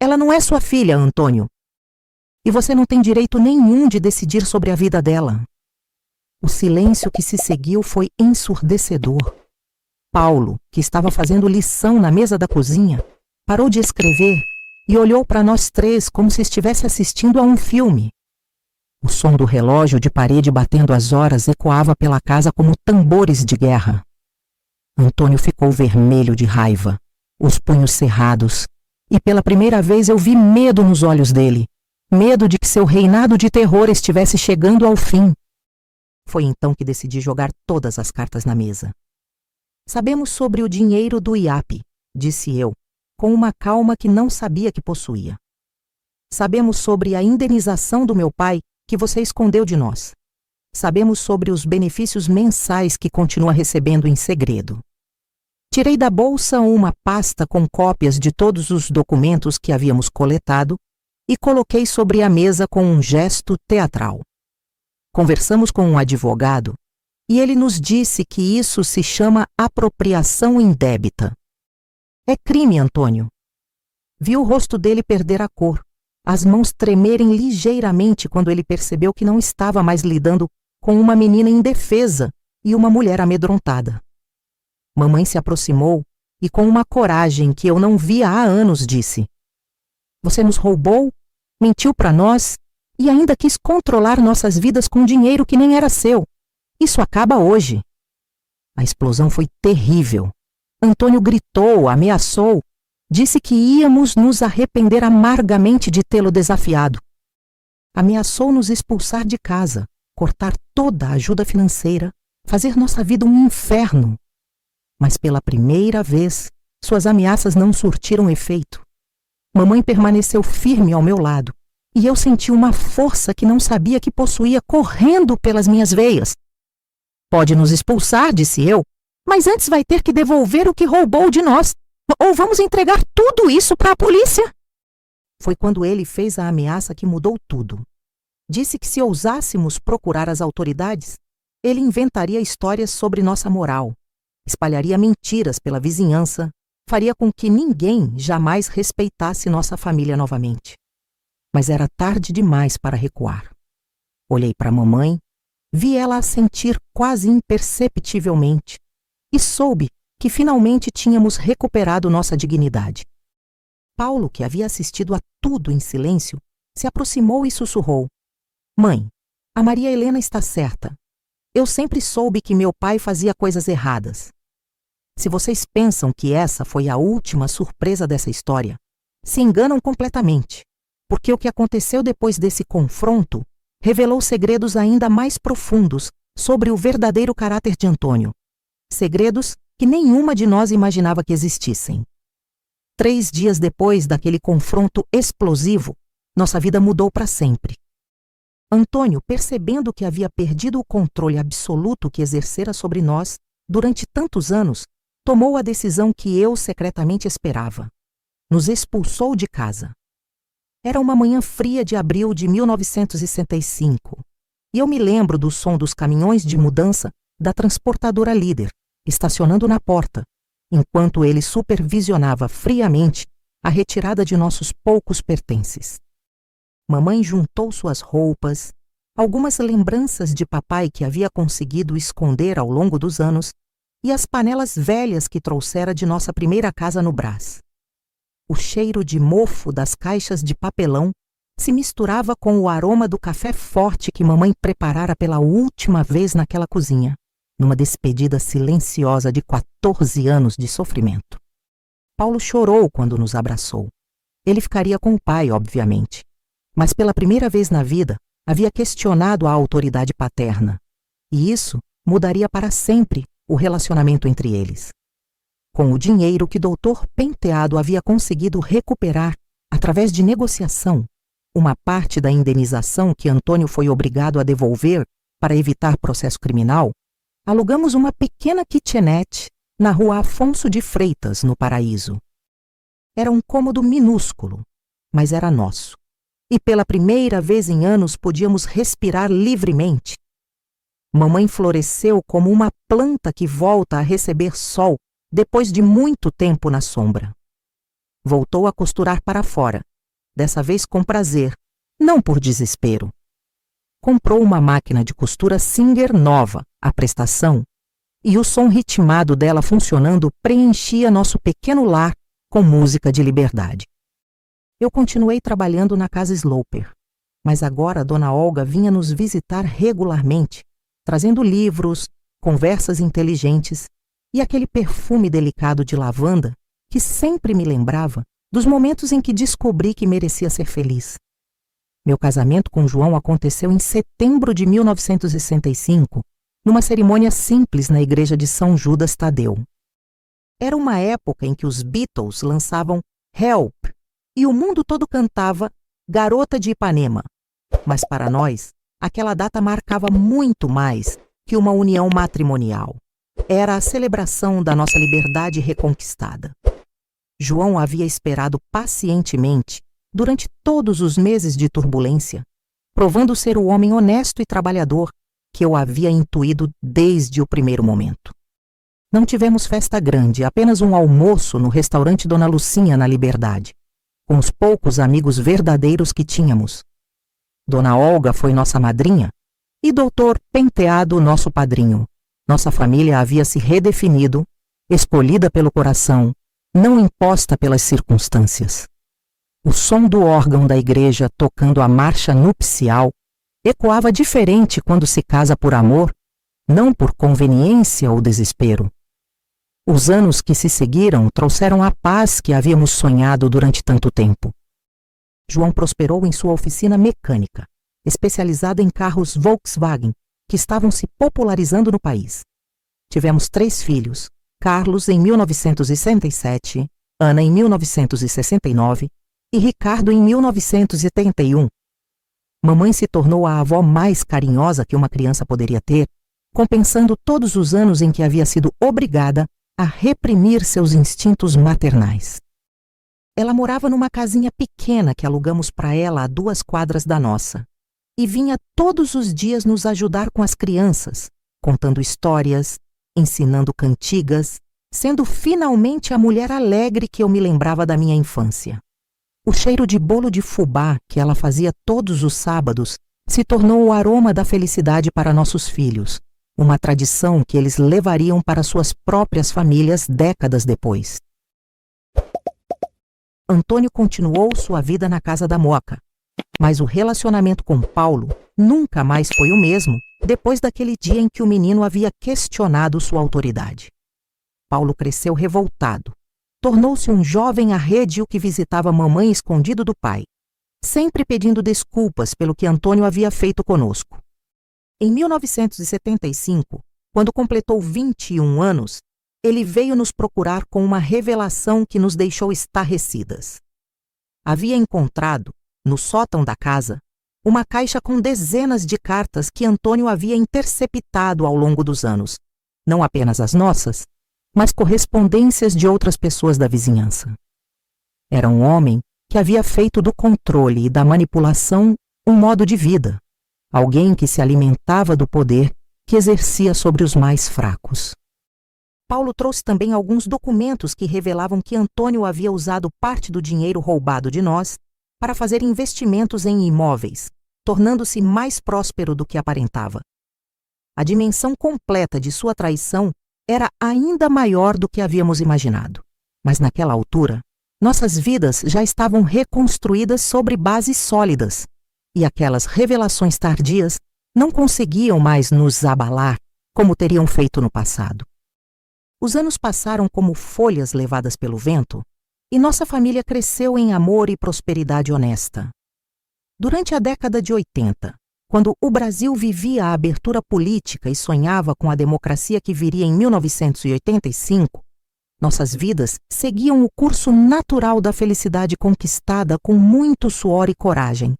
"Ela não é sua filha, Antônio. E você não tem direito nenhum de decidir sobre a vida dela." O silêncio que se seguiu foi ensurdecedor. Paulo, que estava fazendo lição na mesa da cozinha, parou de escrever e olhou para nós três como se estivesse assistindo a um filme. O som do relógio de parede batendo as horas ecoava pela casa como tambores de guerra. Antônio ficou vermelho de raiva, os punhos cerrados, e pela primeira vez eu vi medo nos olhos dele, medo de que seu reinado de terror estivesse chegando ao fim. Foi então que decidi jogar todas as cartas na mesa. "Sabemos sobre o dinheiro do IAP", disse eu, com uma calma que não sabia que possuía. "Sabemos sobre a indenização do meu pai que você escondeu de nós. Sabemos sobre os benefícios mensais que continua recebendo em segredo." Tirei da bolsa uma pasta com cópias de todos os documentos que havíamos coletado e coloquei sobre a mesa com um gesto teatral. Conversamos com um advogado e ele nos disse que isso se chama apropriação indébita. "É crime, Antônio." Vi o rosto dele perder a cor, as mãos tremerem ligeiramente quando ele percebeu que não estava mais lidando com uma menina indefesa e uma mulher amedrontada. Mamãe se aproximou e, com uma coragem que eu não via há anos, disse: "Você nos roubou, mentiu para nós e ainda quis controlar nossas vidas com dinheiro que nem era seu. Isso acaba hoje." A explosão foi terrível. Antônio gritou, ameaçou, disse que íamos nos arrepender amargamente de tê-lo desafiado. Ameaçou nos expulsar de casa, cortar toda a ajuda financeira, fazer nossa vida um inferno. Mas pela primeira vez, suas ameaças não surtiram efeito. Mamãe permaneceu firme ao meu lado, e eu senti uma força que não sabia que possuía correndo pelas minhas veias. "Pode nos expulsar", disse eu, "mas antes vai ter que devolver o que roubou de nós, ou vamos entregar tudo isso para a polícia." Foi quando ele fez a ameaça que mudou tudo. Disse que se ousássemos procurar as autoridades, ele inventaria histórias sobre nossa moral, espalharia mentiras pela vizinhança, faria com que ninguém jamais respeitasse nossa família novamente. Mas era tarde demais para recuar. Olhei para a mamãe, vi ela assentir quase imperceptivelmente e soube que finalmente tínhamos recuperado nossa dignidade. Paulo, que havia assistido a tudo em silêncio, se aproximou e sussurrou: "Mãe, a Maria Helena está certa. Eu sempre soube que meu pai fazia coisas erradas. Se vocês pensam que essa foi a última surpresa dessa história, se enganam completamente, porque o que aconteceu depois desse confronto revelou segredos ainda mais profundos sobre o verdadeiro caráter de Antônio. Segredos que nenhuma de nós imaginava que existissem. 3 dias depois daquele confronto explosivo, nossa vida mudou para sempre. Antônio, percebendo que havia perdido o controle absoluto que exercera sobre nós durante tantos anos, tomou a decisão que eu secretamente esperava. Nos expulsou de casa. Era uma manhã fria de abril de 1965, e eu me lembro do som dos caminhões de mudança da transportadora Líder, estacionando na porta, enquanto ele supervisionava friamente a retirada de nossos poucos pertences. Mamãe juntou suas roupas, algumas lembranças de papai que havia conseguido esconder ao longo dos anos e as panelas velhas que trouxera de nossa primeira casa no Brás. O cheiro de mofo das caixas de papelão se misturava com o aroma do café forte que mamãe preparara pela última vez naquela cozinha, numa despedida silenciosa de 14 anos de sofrimento. Paulo chorou quando nos abraçou. Ele ficaria com o pai, obviamente, mas pela primeira vez na vida havia questionado a autoridade paterna, e isso mudaria para sempre o relacionamento entre eles. Com o dinheiro que Dr. Penteado havia conseguido recuperar através de negociação, uma parte da indenização que Antônio foi obrigado a devolver para evitar processo criminal, alugamos uma pequena kitnet na rua Afonso de Freitas, no Paraíso. Era um cômodo minúsculo, mas era nosso. E pela primeira vez em anos podíamos respirar livremente. Mamãe floresceu como uma planta que volta a receber sol depois de muito tempo na sombra. Voltou a costurar para fora, dessa vez com prazer, não por desespero. Comprou uma máquina de costura Singer nova, à prestação, e o som ritmado dela funcionando preenchia nosso pequeno lar com música de liberdade. Eu continuei trabalhando na casa Sloper, mas agora a Dona Olga vinha nos visitar regularmente, trazendo livros, conversas inteligentes e aquele perfume delicado de lavanda que sempre me lembrava dos momentos em que descobri que merecia ser feliz. Meu casamento com João aconteceu em setembro de 1965, numa cerimônia simples na igreja de São Judas Tadeu. Era uma época em que os Beatles lançavam Help e o mundo todo cantava Garota de Ipanema. Mas para nós, aquela data marcava muito mais que uma união matrimonial. Era a celebração da nossa liberdade reconquistada. João havia esperado pacientemente durante todos os meses de turbulência, provando ser o homem honesto e trabalhador que eu havia intuído desde o primeiro momento. Não tivemos festa grande, apenas um almoço no restaurante Dona Lucinha, na Liberdade, com os poucos amigos verdadeiros que tínhamos. Dona Olga foi nossa madrinha e Dr. Penteado nosso padrinho. Nossa família havia se redefinido, escolhida pelo coração, não imposta pelas circunstâncias. O som do órgão da igreja tocando a marcha nupcial ecoava diferente quando se casa por amor, não por conveniência ou desespero. Os anos que se seguiram trouxeram a paz que havíamos sonhado durante tanto tempo. João prosperou em sua oficina mecânica, especializada em carros Volkswagen, que estavam se popularizando no país. Tivemos 3 filhos, Carlos em 1967, Ana em 1969 e Ricardo em 1971. Mamãe se tornou a avó mais carinhosa que uma criança poderia ter, compensando todos os anos em que havia sido obrigada a reprimir seus instintos maternais. Ela morava numa casinha pequena que alugamos para ela a 2 quadras da nossa, e vinha todos os dias nos ajudar com as crianças, contando histórias, ensinando cantigas, sendo finalmente a mulher alegre que eu me lembrava da minha infância. O cheiro de bolo de fubá que ela fazia todos os sábados se tornou o aroma da felicidade para nossos filhos, uma tradição que eles levariam para suas próprias famílias décadas depois. Antônio continuou sua vida na casa da Moca, mas o relacionamento com Paulo nunca mais foi o mesmo depois daquele dia em que o menino havia questionado sua autoridade. Paulo cresceu revoltado. Tornou-se um jovem arredio que visitava mamãe escondido do pai, sempre pedindo desculpas pelo que Antônio havia feito conosco. Em 1975, quando completou 21 anos, ele veio nos procurar com uma revelação que nos deixou estarrecidas. Havia encontrado, no sótão da casa, uma caixa com dezenas de cartas que Antônio havia interceptado ao longo dos anos, não apenas as nossas, mas correspondências de outras pessoas da vizinhança. Era um homem que havia feito do controle e da manipulação um modo de vida, alguém que se alimentava do poder que exercia sobre os mais fracos. Paulo trouxe também alguns documentos que revelavam que Antônio havia usado parte do dinheiro roubado de nós para fazer investimentos em imóveis, tornando-se mais próspero do que aparentava. A dimensão completa de sua traição era ainda maior do que havíamos imaginado. Mas naquela altura, nossas vidas já estavam reconstruídas sobre bases sólidas, e aquelas revelações tardias não conseguiam mais nos abalar como teriam feito no passado. Os anos passaram como folhas levadas pelo vento, e nossa família cresceu em amor e prosperidade honesta. Durante a década de 80, quando o Brasil vivia a abertura política e sonhava com a democracia que viria em 1985, nossas vidas seguiam o curso natural da felicidade conquistada com muito suor e coragem.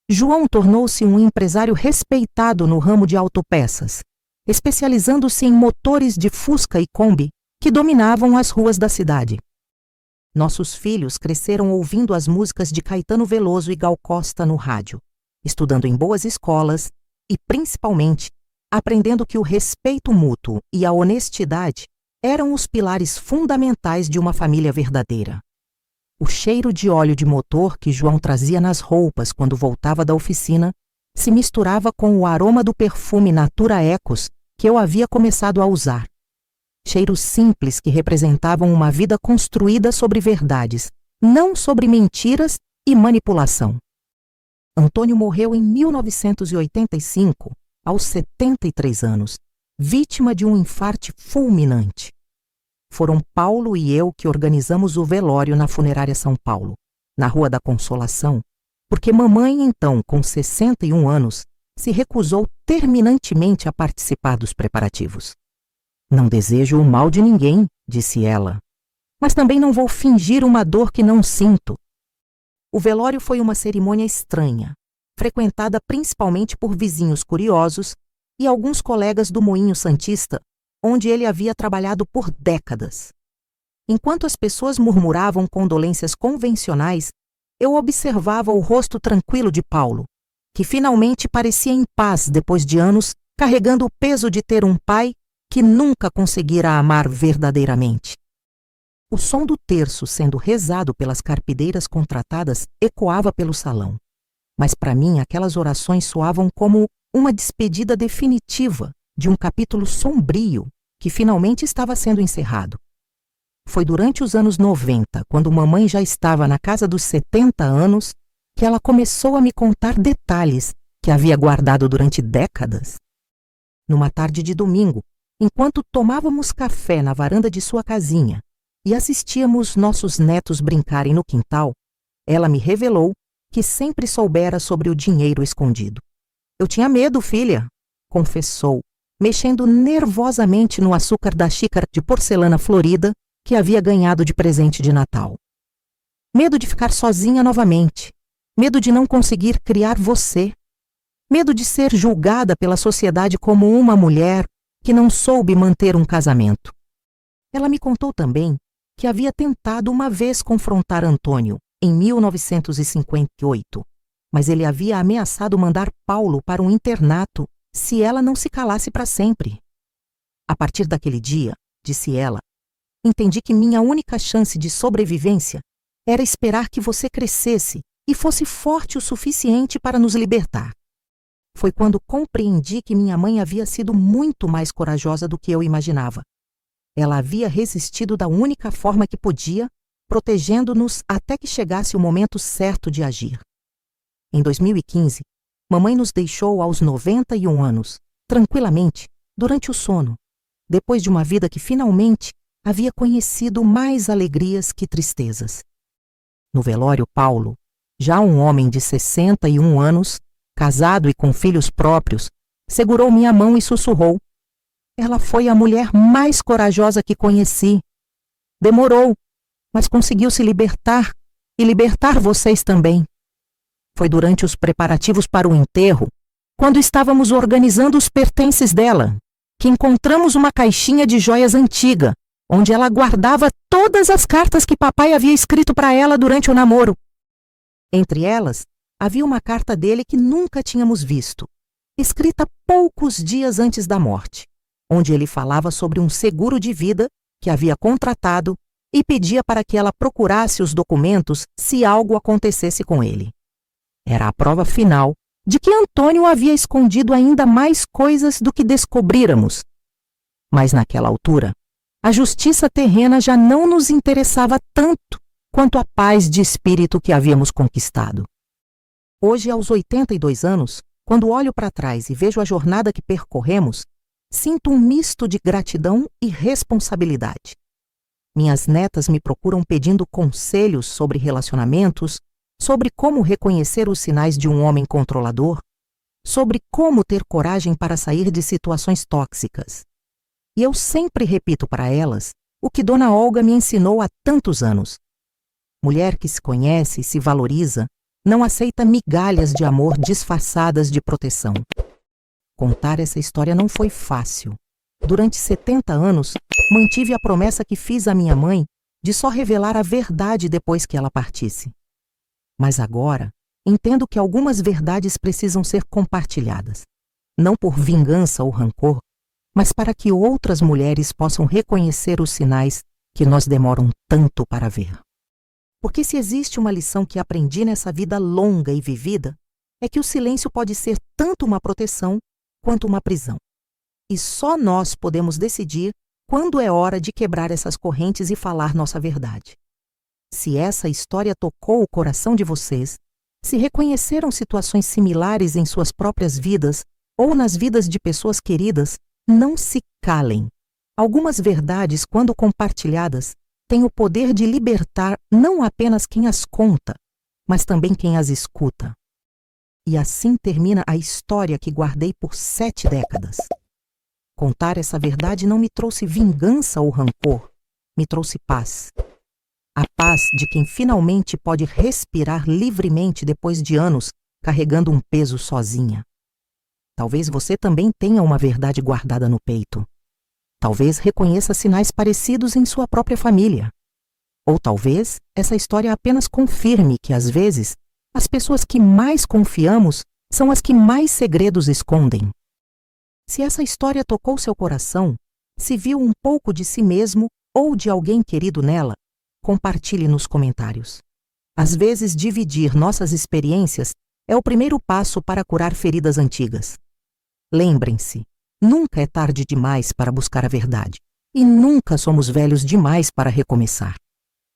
João tornou-se um empresário respeitado no ramo de autopeças, especializando-se em motores de Fusca e Kombi que dominavam as ruas da cidade. Nossos filhos cresceram ouvindo as músicas de Caetano Veloso e Gal Costa no rádio, estudando em boas escolas e, principalmente, aprendendo que o respeito mútuo e a honestidade eram os pilares fundamentais de uma família verdadeira. O cheiro de óleo de motor que João trazia nas roupas quando voltava da oficina se misturava com o aroma do perfume Natura Ecos que eu havia começado a usar. Cheiros simples que representavam uma vida construída sobre verdades, não sobre mentiras e manipulação. Antônio morreu em 1985, aos 73 anos, vítima de um infarte fulminante. Foram Paulo e eu que organizamos o velório na Funerária São Paulo, na Rua da Consolação, porque mamãe, então, com 61 anos, se recusou terminantemente a participar dos preparativos. Não desejo o mal de ninguém, disse ela, mas também não vou fingir uma dor que não sinto. O velório foi uma cerimônia estranha, frequentada principalmente por vizinhos curiosos e alguns colegas do Moinho Santista, onde ele havia trabalhado por décadas. Enquanto as pessoas murmuravam condolências convencionais, eu observava o rosto tranquilo de Paulo, que finalmente parecia em paz depois de anos carregando o peso de ter um pai que nunca conseguira amar verdadeiramente. O som do terço sendo rezado pelas carpideiras contratadas ecoava pelo salão, mas para mim aquelas orações soavam como uma despedida definitiva de um capítulo sombrio que finalmente estava sendo encerrado. Foi durante os anos 90, quando mamãe já estava na casa dos 70 anos, que ela começou a me contar detalhes que havia guardado durante décadas. Numa tarde de domingo, enquanto tomávamos café na varanda de sua casinha e assistíamos nossos netos brincarem no quintal, ela me revelou que sempre soubera sobre o dinheiro escondido. Eu tinha medo, filha, confessou, mexendo nervosamente no açúcar da xícara de porcelana florida que havia ganhado de presente de Natal. Medo de ficar sozinha novamente, medo de não conseguir criar você, medo de ser julgada pela sociedade como uma mulher que não soube manter um casamento. Ela me contou também que havia tentado uma vez confrontar Antônio, em 1958, mas ele havia ameaçado mandar Paulo para um internato se ela não se calasse para sempre. A partir daquele dia, disse ela, entendi que minha única chance de sobrevivência era esperar que você crescesse e fosse forte o suficiente para nos libertar. Foi quando compreendi que minha mãe havia sido muito mais corajosa do que eu imaginava. Ela havia resistido da única forma que podia, protegendo-nos até que chegasse o momento certo de agir. Em 2015, mamãe nos deixou aos 91 anos, tranquilamente, durante o sono, depois de uma vida que finalmente havia conhecido mais alegrias que tristezas. No velório, Paulo, já um homem de 61 anos, casado e com filhos próprios, segurou minha mão e sussurrou: "Ela foi a mulher mais corajosa que conheci. Demorou, mas conseguiu se libertar e libertar vocês também." Foi durante os preparativos para o enterro, quando estávamos organizando os pertences dela, que encontramos uma caixinha de joias antiga, onde ela guardava todas as cartas que papai havia escrito para ela durante o namoro. Entre elas, havia uma carta dele que nunca tínhamos visto, escrita poucos dias antes da morte, onde ele falava sobre um seguro de vida que havia contratado e pedia para que ela procurasse os documentos se algo acontecesse com ele. Era a prova final de que Antônio havia escondido ainda mais coisas do que descobríramos. Mas naquela altura, a justiça terrena já não nos interessava tanto quanto a paz de espírito que havíamos conquistado. Hoje, aos 82 anos, quando olho para trás e vejo a jornada que percorremos, sinto um misto de gratidão e responsabilidade. Minhas netas me procuram pedindo conselhos sobre relacionamentos, sobre como reconhecer os sinais de um homem controlador, sobre como ter coragem para sair de situações tóxicas. E eu sempre repito para elas o que Dona Olga me ensinou há tantos anos. Mulher que se conhece e se valoriza não aceita migalhas de amor disfarçadas de proteção. Contar essa história não foi fácil. Durante 70 anos, mantive a promessa que fiz à minha mãe de só revelar a verdade depois que ela partisse. Mas agora, entendo que algumas verdades precisam ser compartilhadas, não por vingança ou rancor, mas para que outras mulheres possam reconhecer os sinais que nós demoram tanto para ver. Porque se existe uma lição que aprendi nessa vida longa e vivida, é que o silêncio pode ser tanto uma proteção quanto uma prisão. E só nós podemos decidir quando é hora de quebrar essas correntes e falar nossa verdade. Se essa história tocou o coração de vocês, se reconheceram situações similares em suas próprias vidas ou nas vidas de pessoas queridas, não se calem. Algumas verdades, quando compartilhadas, têm o poder de libertar não apenas quem as conta, mas também quem as escuta. E assim termina a história que guardei por 7 décadas. Contar essa verdade não me trouxe vingança ou rancor, me trouxe paz. A paz de quem finalmente pode respirar livremente depois de anos carregando um peso sozinha. Talvez você também tenha uma verdade guardada no peito. Talvez reconheça sinais parecidos em sua própria família. Ou talvez essa história apenas confirme que, às vezes, as pessoas que mais confiamos são as que mais segredos escondem. Se essa história tocou seu coração, se viu um pouco de si mesmo ou de alguém querido nela, compartilhe nos comentários. Às vezes, dividir nossas experiências é o primeiro passo para curar feridas antigas. Lembrem-se, nunca é tarde demais para buscar a verdade. E nunca somos velhos demais para recomeçar.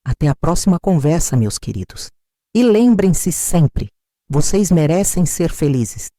Até a próxima conversa, meus queridos. E lembrem-se sempre, vocês merecem ser felizes.